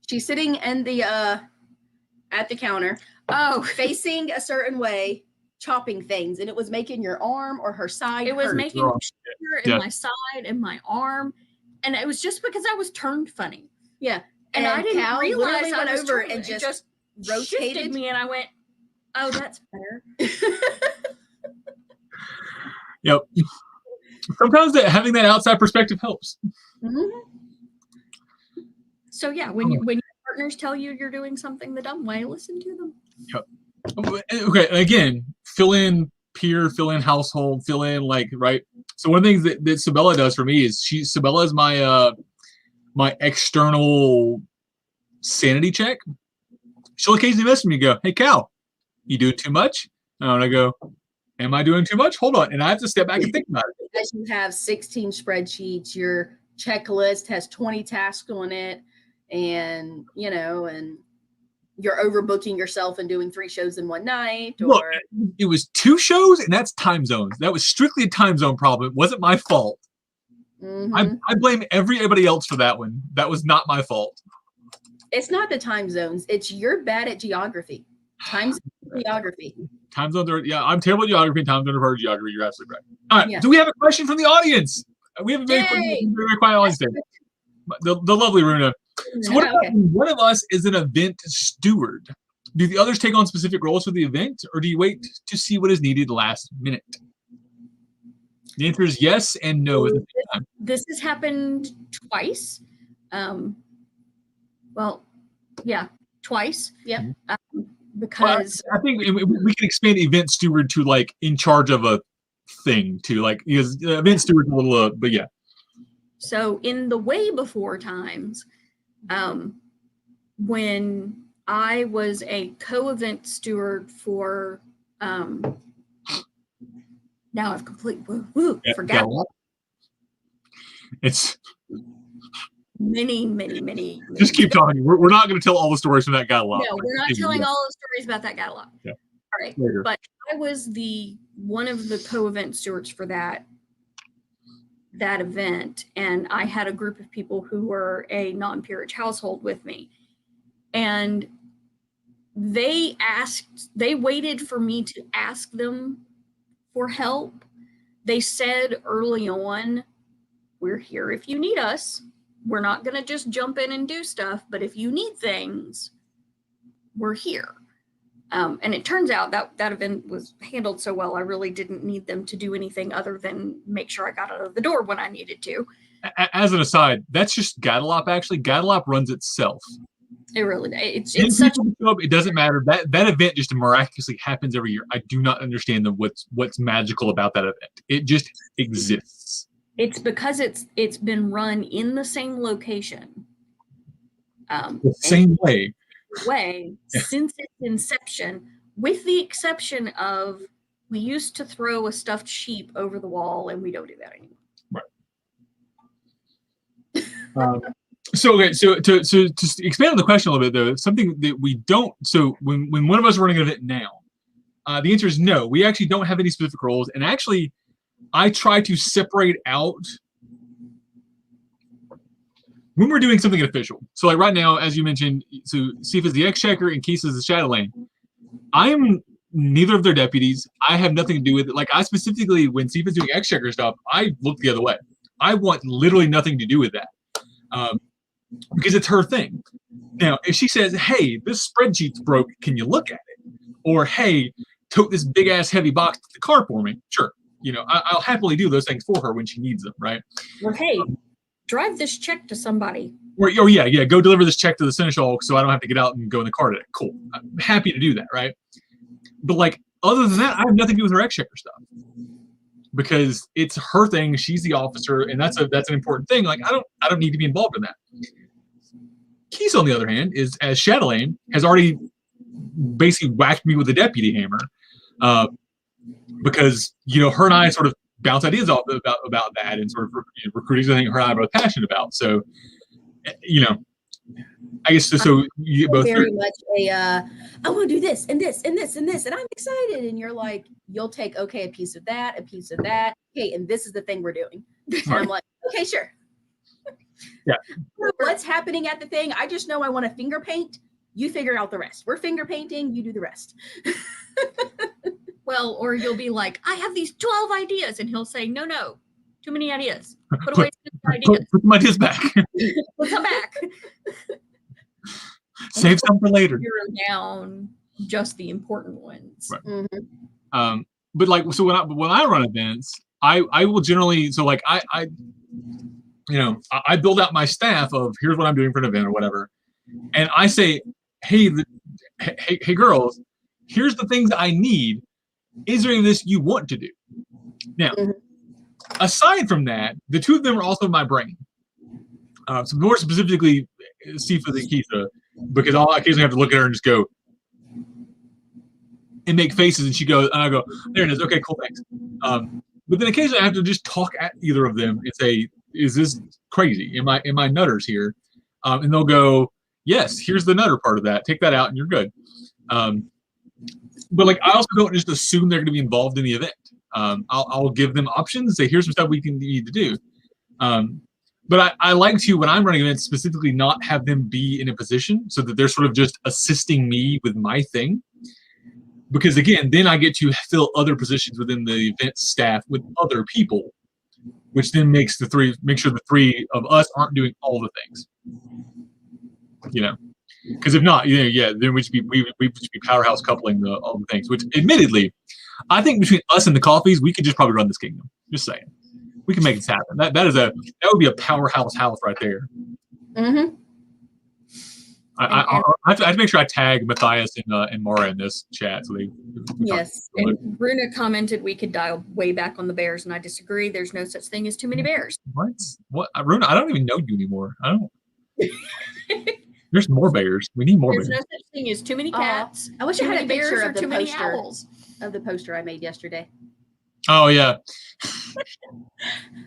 she's sitting in the at the counter, facing a certain way, chopping things, and it was making your arm or her side it was hurt. making me shiver in my side and my arm, and it was just because I was turned funny. Yeah. And I didn't Cal realize went I was over turned, and it just rotated shifted me, and I went, oh, that's better. Yep. Sometimes having that outside perspective helps. Mm-hmm. So yeah, when your partners tell you you're doing something the dumb way, listen to them. Yep. Okay, again, fill in peer, fill in household, fill in right. So one of the things that Sabella does for me is Sabella is my my external sanity check. She'll occasionally message me and go, hey Cal, you doing too much? And I go, am I doing too much? Hold on. And I have to step back and think about it. As you have 16 spreadsheets, your checklist has 20 tasks on it, and and you're overbooking yourself and doing 3 shows in one night. Or look, it was 2 shows, and that's time zones. That was strictly a time zone problem. It wasn't my fault. Mm-hmm. I blame everybody else for that one. That was not my fault. It's not the time zones. It's you're bad at geography. Geography. Time zones are, I'm terrible at geography, and time zones are part of geography. You're absolutely right. All right. Yeah. Do we have a question from the audience? We have a very quiet audience today. The lovely Runa. So what about one of us is an event steward? Do the others take on specific roles for the event, or do you wait to see what is needed last minute? The answer is yes and no at the same time. This has happened twice. Twice. Yeah. Because I think we can expand event steward to in charge of a thing too. Because event steward a little, but yeah. So in the way before times, when I was a co-event steward for, now I've completely forgot. It's many. Just keep talking. We're not going to tell all the stories from that catalog. No, we're not telling all the stories about that catalog. Yeah. All right. Later. But I was one of the co-event stewards for that event, and I had a group of people who were a non-peerage household with me, and they waited for me to ask them for help. They said early on, we're here if you need us. We're not going to just jump in and do stuff, but if you need things, we're here. And it turns out that event was handled so well, I really didn't need them to do anything other than make sure I got out of the door when I needed to. As an aside, that's just Gatalop, actually. Gatalop runs itself. It really it's Ten such people show up, it doesn't matter. That event just miraculously happens every year. I do not understand what's magical about that event. It just exists. it's because it's been run in the same location. The same way. Since its inception, with the exception of we used to throw a stuffed sheep over the wall, and we don't do that anymore. Right. So to expand on the question a little bit, though, something that we don't. So when one of us is running an event now, the answer is no. We actually don't have any specific roles, and actually, I try to separate out when we're doing something official. So like right now, as you mentioned, so Sefa is the Exchequer and Kisa is the Shadow Lane. I am neither of their deputies. I have nothing to do with it. Like I specifically, when Sefa's doing Exchequer stuff, I look the other way. I want literally nothing to do with that. Because it's her thing. Now, if she says, hey, this spreadsheet's broke, can you look at it? Or, hey, tote this big-ass heavy box to the car for me. Sure. I'll happily do those things for her when she needs them, right? Or, hey, drive this check to somebody. Or yeah, go deliver this check to the Seneschal so I don't have to get out and go in the car today. Cool. I'm happy to do that, right? But, like, other than that, I have nothing to do with her Exchequer stuff. Because it's her thing, she's the officer, and that's an important thing. Like I don't need to be involved in that. Kisa, on the other hand, is as Shadowlane has already basically whacked me with a deputy hammer, because her and I sort of bounce ideas off about that and sort of recruiting something her and I are both passionate about. So I guess so you both very much I want to do this and this and this and this, and I'm excited. And you're like, you'll take a piece of that, okay, and this is the thing we're doing. And I'm like, okay, sure. Yeah. What's happening at the thing? I just know I want to finger paint. You figure out the rest. We're finger painting. You do the rest. Well, or you'll be like, I have these 12 ideas, and he'll say, no, too many ideas. Put away some ideas. Put my ideas back. Put them back. Save some for later. Zero down just the important ones. Right. Mm-hmm. But like, so when I run events, I will generally, so like I build out my staff of here's what I'm doing for an event or whatever, and I say, hey girls, here's the things I need. Is there any of this you want to do? Now, aside from that, the two of them are also my brain. So more specifically, Sefa than Kisa, because I'll occasionally have to look at her and just go and make faces, and she goes, and I go, there it is. Okay, cool, thanks. But then occasionally I have to just talk at either of them and say, is this crazy? Am I nutters here? And they'll go, yes, here's the nutter part of that. Take that out and you're good. But like, I also don't just assume they're going to be involved in the event. I'll give them options and say, here's some stuff we need to do. But I like to, when I'm running events, specifically not have them be in a position so that they're sort of just assisting me with my thing. Because again, then I get to fill other positions within the event staff with other people, which then make sure the three of us aren't doing all the things. Because if not, then we'd just be powerhouse coupling all the things. Which, admittedly, I think between us and the Koffees, we could just probably run this kingdom. Just saying, we can make this happen. That would be a powerhouse house right there. Mm-hmm. I have to make sure I tag Matthias and Mara in this chat. So yes. And Bruna commented we could dial way back on the bears, and I disagree. There's no such thing as too many bears. What? Bruna, I don't even know you anymore. I don't. There's more bears. We need more bears. There's no such thing as too many cats. I wish I had a picture of the too many poster owls. Of the poster I made yesterday. Oh yeah.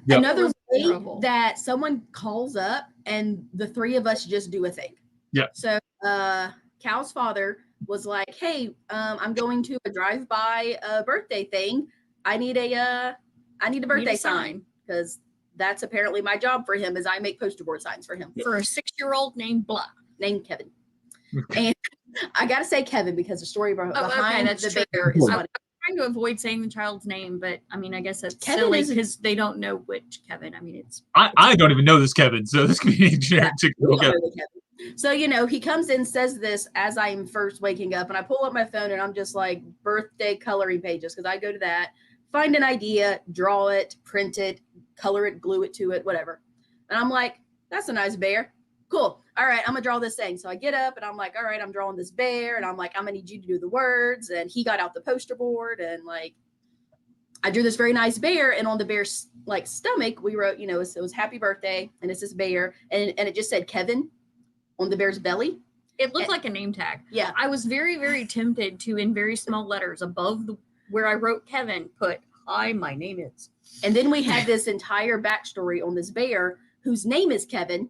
Yep. Another way that someone calls up and the three of us just do a thing. Yeah. So Cal's father was like, hey, I'm going to a drive-by birthday thing. I need a birthday sign, because that's apparently my job for him, is I make poster board signs for him. For a 6-year-old named blah. Named Kevin. And I gotta say Kevin because the story behind that's the true. bear is funny. I'm trying to avoid saying the child's name, but I mean, I guess that's Kevin silly because they don't know which Kevin. I mean, I don't even know this Kevin, so this could be generic. Yeah, so he comes in, says this as I'm first waking up, and I pull up my phone and I'm just like, birthday coloring pages, because I go to that, find an idea, draw it, print it, color it, glue it to it, whatever. And I'm like, that's a nice bear. cool. All right, I'm gonna draw this thing. So I get up and I'm like, all right, I'm drawing this bear, and I'm like, I'm gonna need you to do the words. And he got out the poster board, and like, I drew this very nice bear, and on the bear's like stomach, we wrote, it was happy birthday, and it's this bear, and it just said Kevin on the bear's belly. It looked like a name tag. Yeah. I was very, very tempted to, in very small letters above where I wrote Kevin, put, hi, my name is. And then we had this entire backstory on this bear whose name is Kevin,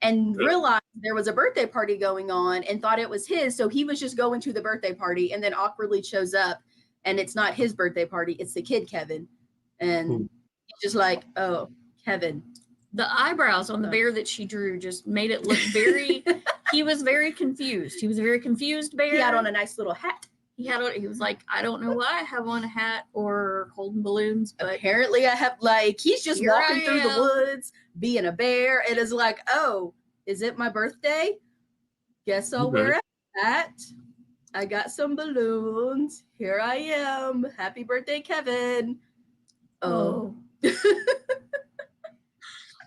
and realized there was a birthday party going on and thought it was his. So he was just going to the birthday party and then awkwardly shows up, and it's not his birthday party. It's the kid, Kevin. And he's just like, oh, Kevin. The eyebrows on the bear that she drew just made it look very, he was very confused. He was a very confused bear. He had on a nice little hat. He was like, I don't know why I have on a hat or holding balloons, but apparently I have, like, he's just walking through the woods, being a bear, and is like, oh, is it my birthday? Guess I'll wear a hat. I got some balloons. Here I am. Happy birthday, Kevin. Oh.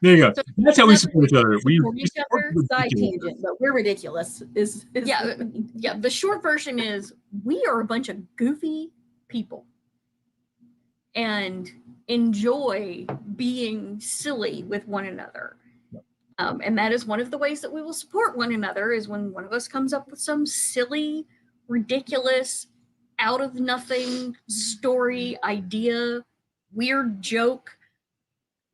There you go. That's how we support each other. We support side tangent, but we're ridiculous. Yeah. The short version is we are a bunch of goofy people and enjoy being silly with one another. And that is one of the ways that we will support one another, is when one of us comes up with some silly, ridiculous, out of nothing story, idea, weird joke.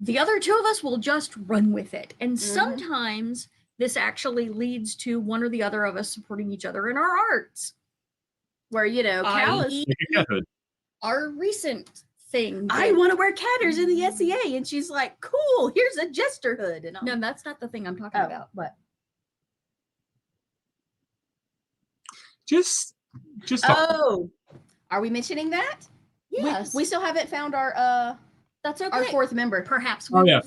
The other two of us will just run with it. And sometimes this actually leads to one or the other of us supporting each other in our arts. Where, Cal is our recent thing. I want to wear catters in the SCA. And she's like, cool, here's a jester hood. And no, that's not the thing I'm talking about. What? Just are we mentioning that? Yes. We still haven't found our that's okay. Our fourth member. Perhaps. Oh, yeah.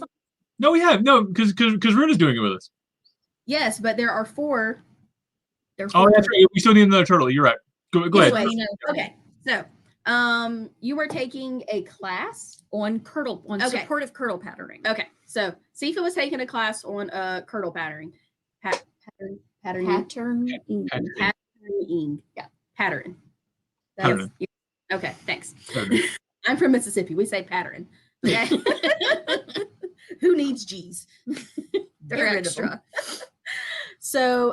No, we have. No, because Runa's doing it with us. Yes, but there are four. Oh, that's right. We still need another turtle. You're right. Go ahead. Okay. So, you were taking a class on supportive curdle patterning. Okay. So, Sefa was taking a class on curdle patterning. Patterning. Yeah. Pattern. Okay. Thanks. I'm from Mississippi. We say pattern. Okay. Who needs G's? They're extra. So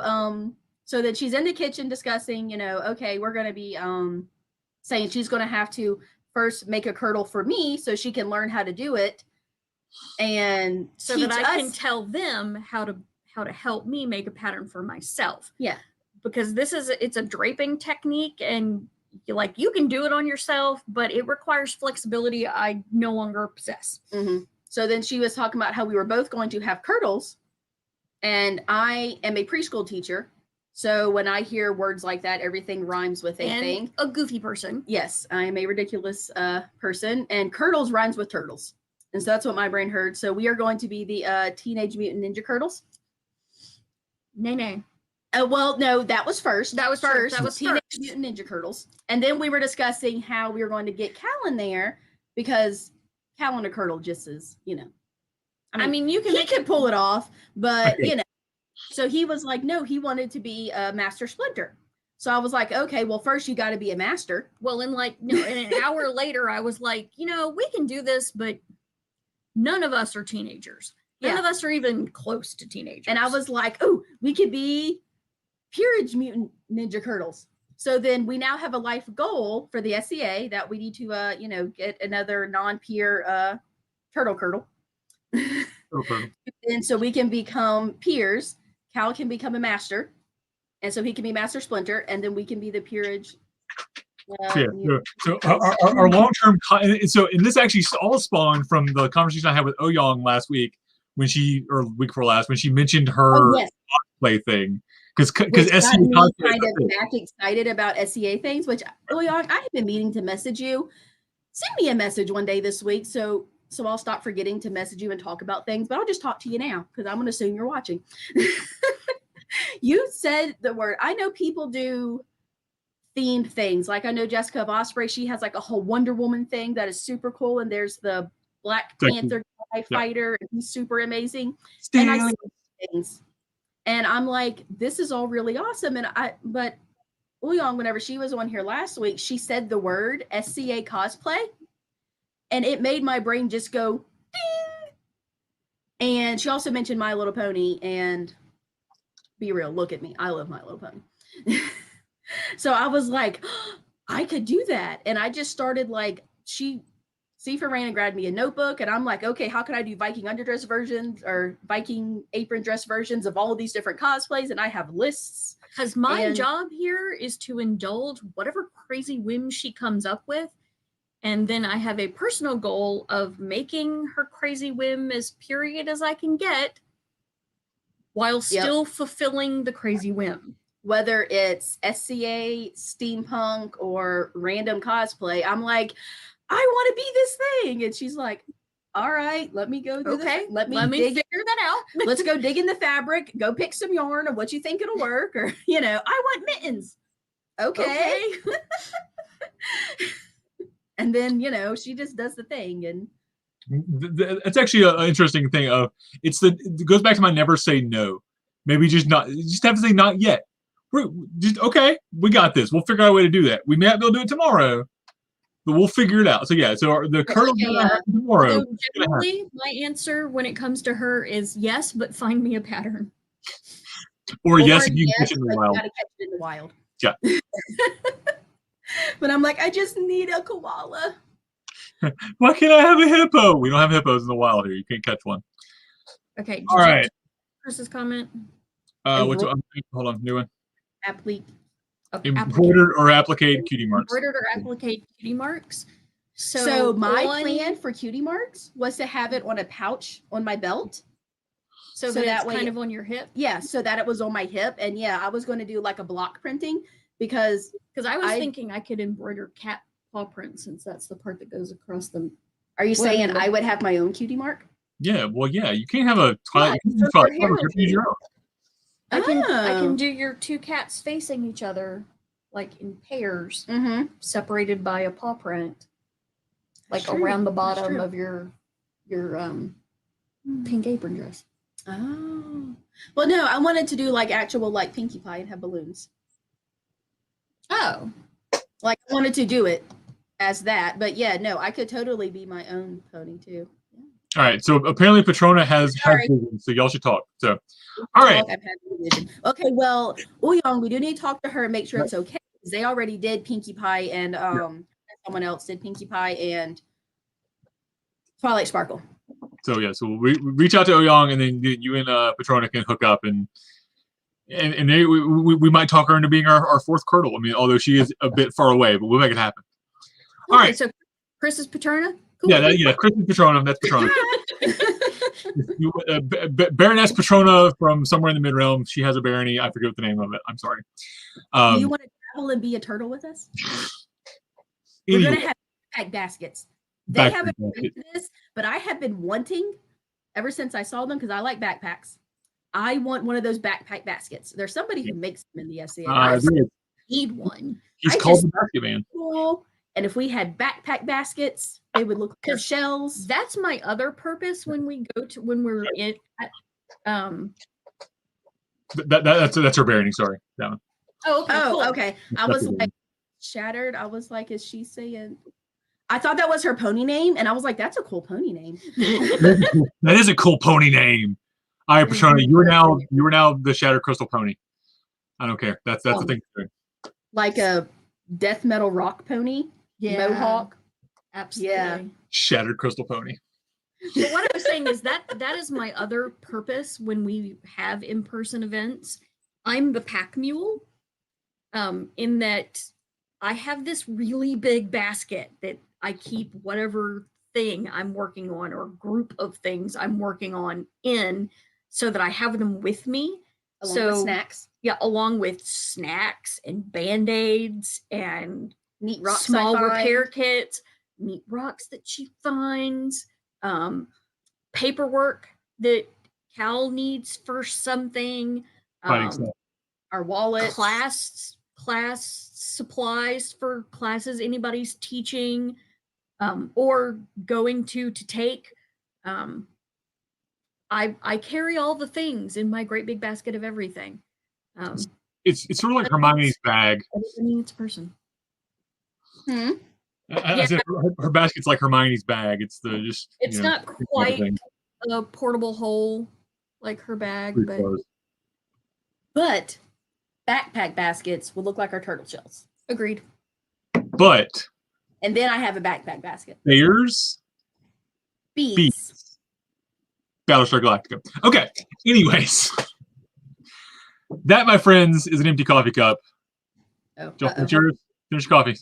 that she's in the kitchen discussing, okay, we're going to be saying she's going to have to first make a curdle for me so she can learn how to do it, and so that I can tell them how to help me make a pattern for myself. Yeah, because it's a draping technique, and you can do it on yourself, but it requires flexibility I no longer possess. So then she was talking about how we were both going to have curdles, and I am a preschool teacher. So when I hear words like that, everything rhymes with a thing. A goofy person. Yes, I am a ridiculous person, and curdles rhymes with turtles. And so that's what my brain heard. So we are going to be the Teenage Mutant Ninja Turtles. Nay. Well, no, that was first. That was Teenage Mutant Ninja Turtles. And then we were discussing how we were going to get Cal in there, because Cal and a curdle just is, I mean you can pull it off, but so he was like, no, he wanted to be a master splinter. So I was like, okay, well, first you got to be a master. Well, and an hour later, I was like, we can do this, but none of us are teenagers. None of us are even close to teenagers. And I was like, oh, we could be Peerage Mutant Ninja Turtles. So then we now have a life goal for the SCA that we need to, get another non-peer turtle curdle. And so we can become peers. Cal can become a master. And so he can be Master Splinter, and then we can be the peerage. So our long-term, and this actually all spawned from the conversation I had with Oyong last week, or week before last, when she mentioned her cosplay thing. Because SCA kind of back excited about SCA things, which Oyong, I have been meaning to message you. Send me a message one day this week, so I'll stop forgetting to message you and talk about things. But I'll just talk to you now, because I'm going to assume you're watching. You said the word. I know people do themed things. Like I know Jessica of Osprey, she has like a whole Wonder Woman thing that is super cool. And there's the Black Panther fighter, and he's super amazing. And I see things. And I'm like, this is all really awesome. But Uyong, whenever she was on here last week, she said the word SCA cosplay, and it made my brain just go ding. And she also mentioned My Little Pony, and be real, look at me. I love My Little Pony. So I was like, oh, I could do that. And I just started like, Sefa ran and grabbed me a notebook, and I'm like, okay, how can I do Viking underdress versions or Viking apron dress versions of all of these different cosplays? And I have lists. Because my job here is to indulge whatever crazy whim she comes up with. And then I have a personal goal of making her crazy whim as period as I can get while still fulfilling the crazy whim. Whether it's SCA, steampunk, or random cosplay, I'm like, I want to be this thing. And she's like, all right, let me go do this. Let me figure that out. Let's go dig in the fabric, go pick some yarn of what you think it'll work. Or, I want mittens. Okay. And then, she just does the thing. And it's actually an interesting thing. It goes back to my never say no. Maybe just have to say not yet. We're just, okay, we got this. We'll figure out a way to do that. We may not be able to do it tomorrow, but we'll figure it out. So the kernel tomorrow. So generally, my answer when it comes to her is yes, but find me a pattern. Or yes, if you can catch it in the wild. Gotta catch it in the wild. Yeah. But I'm like, I just need a koala. Why can't I have a hippo? We don't have hippos in the wild here. You can't catch one. Okay. All right. Chris's comment. Hold on, new one. Embroidered or appliqued cutie marks. Embroidered or appliqued cutie marks. So my plan for cutie marks was to have it on a pouch on my belt. So that way kind of on your hip? Yeah, so that it was on my hip. And I was going to do like a block printing because I was thinking I could embroider cat paw print since that's the part that goes across them. Are you saying I would have my own cutie mark? Yeah, well, yeah, you can't have a Twilight. Your own. I can do your two cats facing each other, like in pairs, separated by a paw print, like around the bottom of your pink apron dress. Oh, well, no, I wanted to do like actual like Pinkie Pie and have balloons. Oh, like I wanted to do it as that, but I could totally be my own pony too. All right, so apparently Petrona has vision, so y'all should talk. So, all right. Okay, well, Uyong, we do need to talk to her and make sure it's okay. They already did Pinkie Pie and someone else did Pinkie Pie and Twilight Sparkle. So we'll reach out to Uyong, and then you and Petrona can hook up, and we might talk her into being our fourth Curdle. I mean, although she is a bit far away, but we'll make it happen. All right. So Chris is Petrona. Cool. Yeah, Chris is Petrona. That's Petrona. Baroness Petrona from somewhere in the mid-realm. She has a barony. I forget what the name of it. I'm sorry. Do you want to travel and be a turtle with us? We're going to have backpack baskets. They haven't invented this, but I have been wanting ever since I saw them because I like backpacks. I want one of those backpack baskets. There's somebody who makes them in the SCA. I need one. He's called the Basket Man. Cool. And if we had backpack baskets, they would look like shells. That's my other purpose when we're in. That's her barony. Sorry, that one. Oh, okay. Cool. Okay. I was like shattered. I was like, is she saying? I thought that was her pony name, and I was like, that's a cool pony name. That is a cool pony name. All right, Petrona, you are now the Shattered Crystal Pony. I don't care. That's the thing. Like a death metal rock pony. Yeah. Mohawk. Absolutely. Yeah. Shattered Crystal Pony. But what I was saying is that is my other purpose when we have in-person events. I'm the pack mule, in that I have this really big basket that I keep whatever thing I'm working on or group of things I'm working on in so that I have them with me. Along with snacks. Yeah, along with snacks and Band-Aids and neat rocks, small repair kits, neat rocks that she finds, paperwork that Cal needs for something, our wallets, class supplies for classes anybody's teaching or going to take. I carry all the things in my great big basket of everything. It's sort of like Hermione's bag. Everybody needs a person. I said her basket's like Hermione's bag. It's the just. It's not quite a portable hole like her bag, but backpack baskets will look like our turtle shells. Agreed. But. And then I have a backpack basket. Bears. Bees. Battlestar Galactica. Okay. Anyways, that, my friends, is an empty coffee cup. Finish your coffee.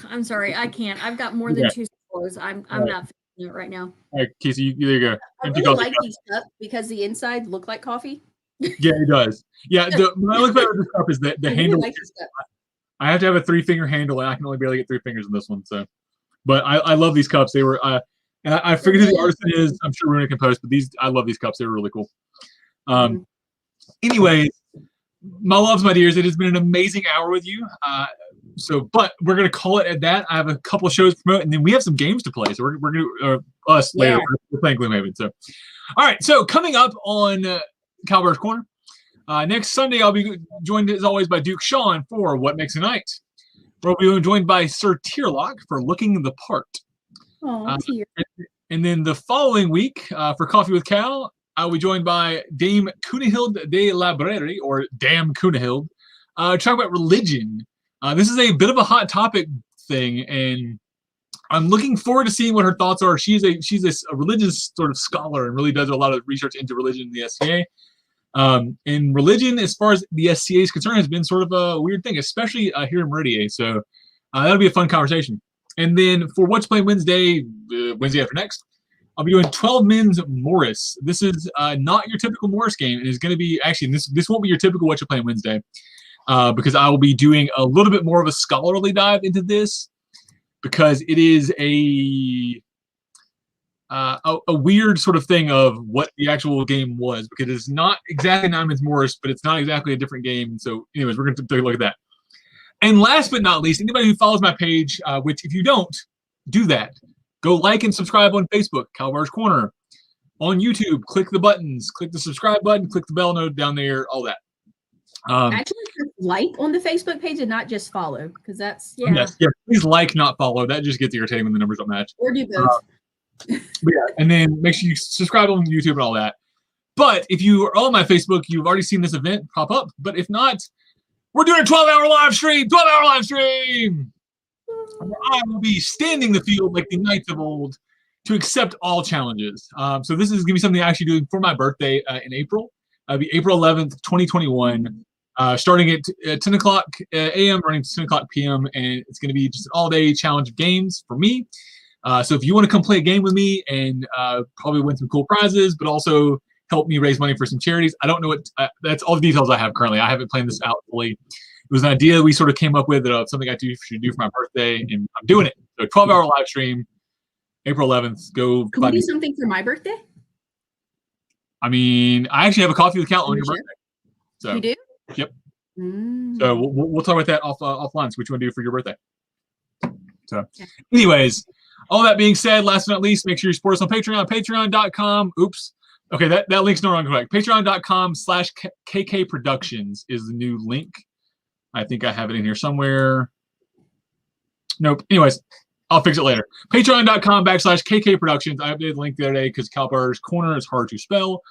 I'm sorry, I can't. I've got more than 2 swallows. I'm not finishing it right now. All right, Kisa, there you go. I really like these cups because the inside look like coffee. Yeah, it does. Yeah, when I look at this cup is that the handle. Really I have to have a 3-finger handle, and I can only barely get 3 fingers in this one. So, but I love these cups. They were, and I figured who the artisan is. I'm sure Runa can post, but I love these cups. They were really cool. Anyways, my loves, my dears, it has been an amazing hour with you. But we're gonna call it at that. I have a couple of shows to promote, and then we have some games to play. So we're gonna us later. We're playing Gloomhaven. So, all right. So coming up on Kalbardr's Corner. Next Sunday, I'll be joined, as always, by Duke Sean for What Makes a Night. We'll be joined by Sir Tierlock for Looking the Part. And then the following week, for Coffee with Cal, I'll be joined by Dame Cunhild de Labreri, or Dame Cunhild, to talk about religion. This is a bit of a hot topic thing, and I'm looking forward to seeing what her thoughts are. She's a religious sort of scholar and really does a lot of research into religion in the SCA. And religion, as far as the SCA is concerned, has been sort of a weird thing, especially here in Meridier. So that'll be a fun conversation. And then for What's Playing Wednesday, Wednesday after next, I'll be doing 12 Men's Morris. This is not your typical Morris game. It is going to be, actually, this won't be your typical What You're Playing Wednesday, because I will be doing a little bit more of a scholarly dive into this, because it is a weird sort of thing of what the actual game was, because it's not exactly 9 Men's Morris, but it's not exactly a different game. So anyways, we're going to take a look at that. And last but not least, anybody who follows my page, which if you don't, do that. Go like and subscribe on Facebook, Kalbardr's Corner. On YouTube, click the buttons, click the subscribe button, click the bell note down there, all that. Actually, like on the Facebook page and not just follow, because that's Yes, please like, not follow. That just gets irritating when the numbers don't match. Or do both. But yeah, and then make sure you subscribe on YouTube and all that. But if you are on my Facebook, you've already seen this event pop up. But if not, we're doing a 12-hour live stream. 12-hour live stream. I will be standing the field like the knights of old to accept all challenges. So this is going to be something I'm actually doing for my birthday in April. It'll be April 11th, 2021. Starting at 10 o'clock a.m., running to 10 o'clock p.m., and it's going to be just an all-day challenge of games for me. So if you want to come play a game with me and probably win some cool prizes, but also help me raise money for some charities, I don't know what that's all the details I have currently. I haven't planned this out fully. It was an idea we sort of came up with, something I should do for my birthday, and I'm doing it. So 12-hour live stream, April 11th. Go. Can we do something for my birthday? I mean, I actually have a coffee with Cal on your birthday. So you do? Yep. So we'll talk about that offline. So what you want to do for your birthday? So, anyways, all that being said, last but not least, make sure you support us on Patreon. Patreon.com. Oops. Okay, that link's no longer correct. Patreon.com/KK Productions is the new link. I think I have it in here somewhere. Nope. Anyways, I'll fix it later. Patreon.com/KK Productions. I updated the link the other day because Kalbardr's Corner is hard to spell.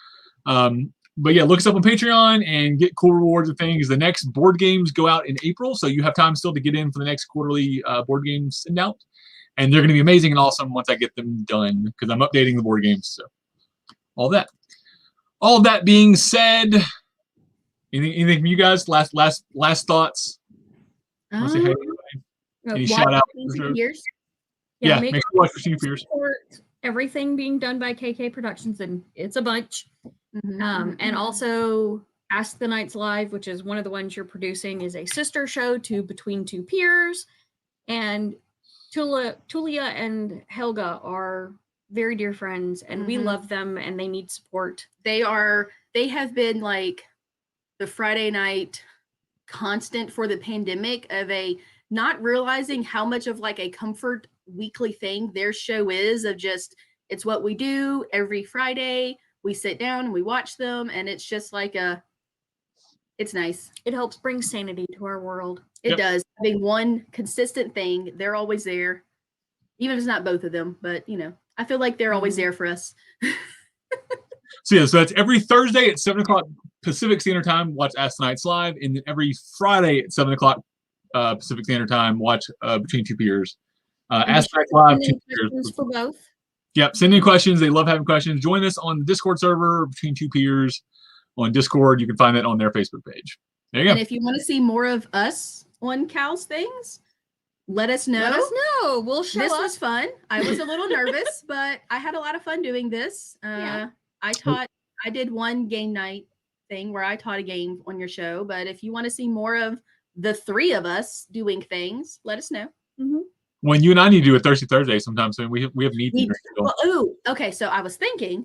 But yeah, look us up on Patreon and get cool rewards and things. The next board games go out in April, so you have time still to get in for the next quarterly board games send out. And they're going to be amazing and awesome once I get them done, because I'm updating the board games. So all that being said, anything from you guys? Last thoughts? Want to say hey to anybody? Any shout out? Yeah, make sure you watch Christine Pierce. Everything being done by KK Productions, and it's a bunch. And also Ask the Knights Live, which is one of the ones you're producing, is a sister show to Between Two Peers. And Tulia and Helga are very dear friends, and we love them, and they need support. They have been like the Friday night constant for the pandemic of not realizing how much of like a comfort weekly thing their show is, of just, it's what we do every Friday. We sit down and we watch them, and it's just like it's nice. It helps bring sanity to our world. It Yep. does. Having one consistent thing, they're always there. Even if it's not both of them, but I feel like they're always there for us. So yeah, so that's every Thursday at 7 o'clock Pacific Standard Time. Watch Ask the Knights live, and then every Friday at 7 o'clock Pacific Standard Time. Watch Between Two Peers. Ask the Knights live. And then questions for both. Yep, send in questions. They love having questions. Join us on the Discord server, Between Two Peers, on Discord. You can find that on their Facebook page. There you go. And if you want to see more of us on Cal's things, let us know. Let us know. We'll show This up. was fun. I was a little nervous, but I had a lot of fun doing this. Yeah. I did one game night thing where I taught a game on your show, but if you want to see more of the three of us doing things, let us know. When you and I need to do a Thirsty Thursday sometime soon. We have needs. Okay. So I was thinking,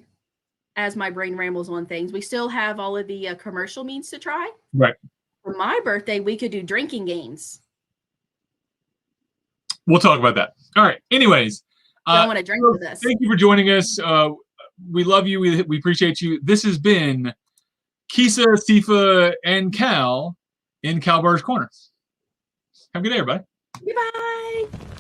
as my brain rambles on things, we still have all of the commercial means to try. Right. For my birthday, we could do drinking games. We'll talk about that. All right. Anyways, Don't want to drink with us. thank you for joining us. We love you. We appreciate you. This has been Kisa, Sefa, and Kal in Kalbardr's Corner. Have a good day, everybody. Goodbye.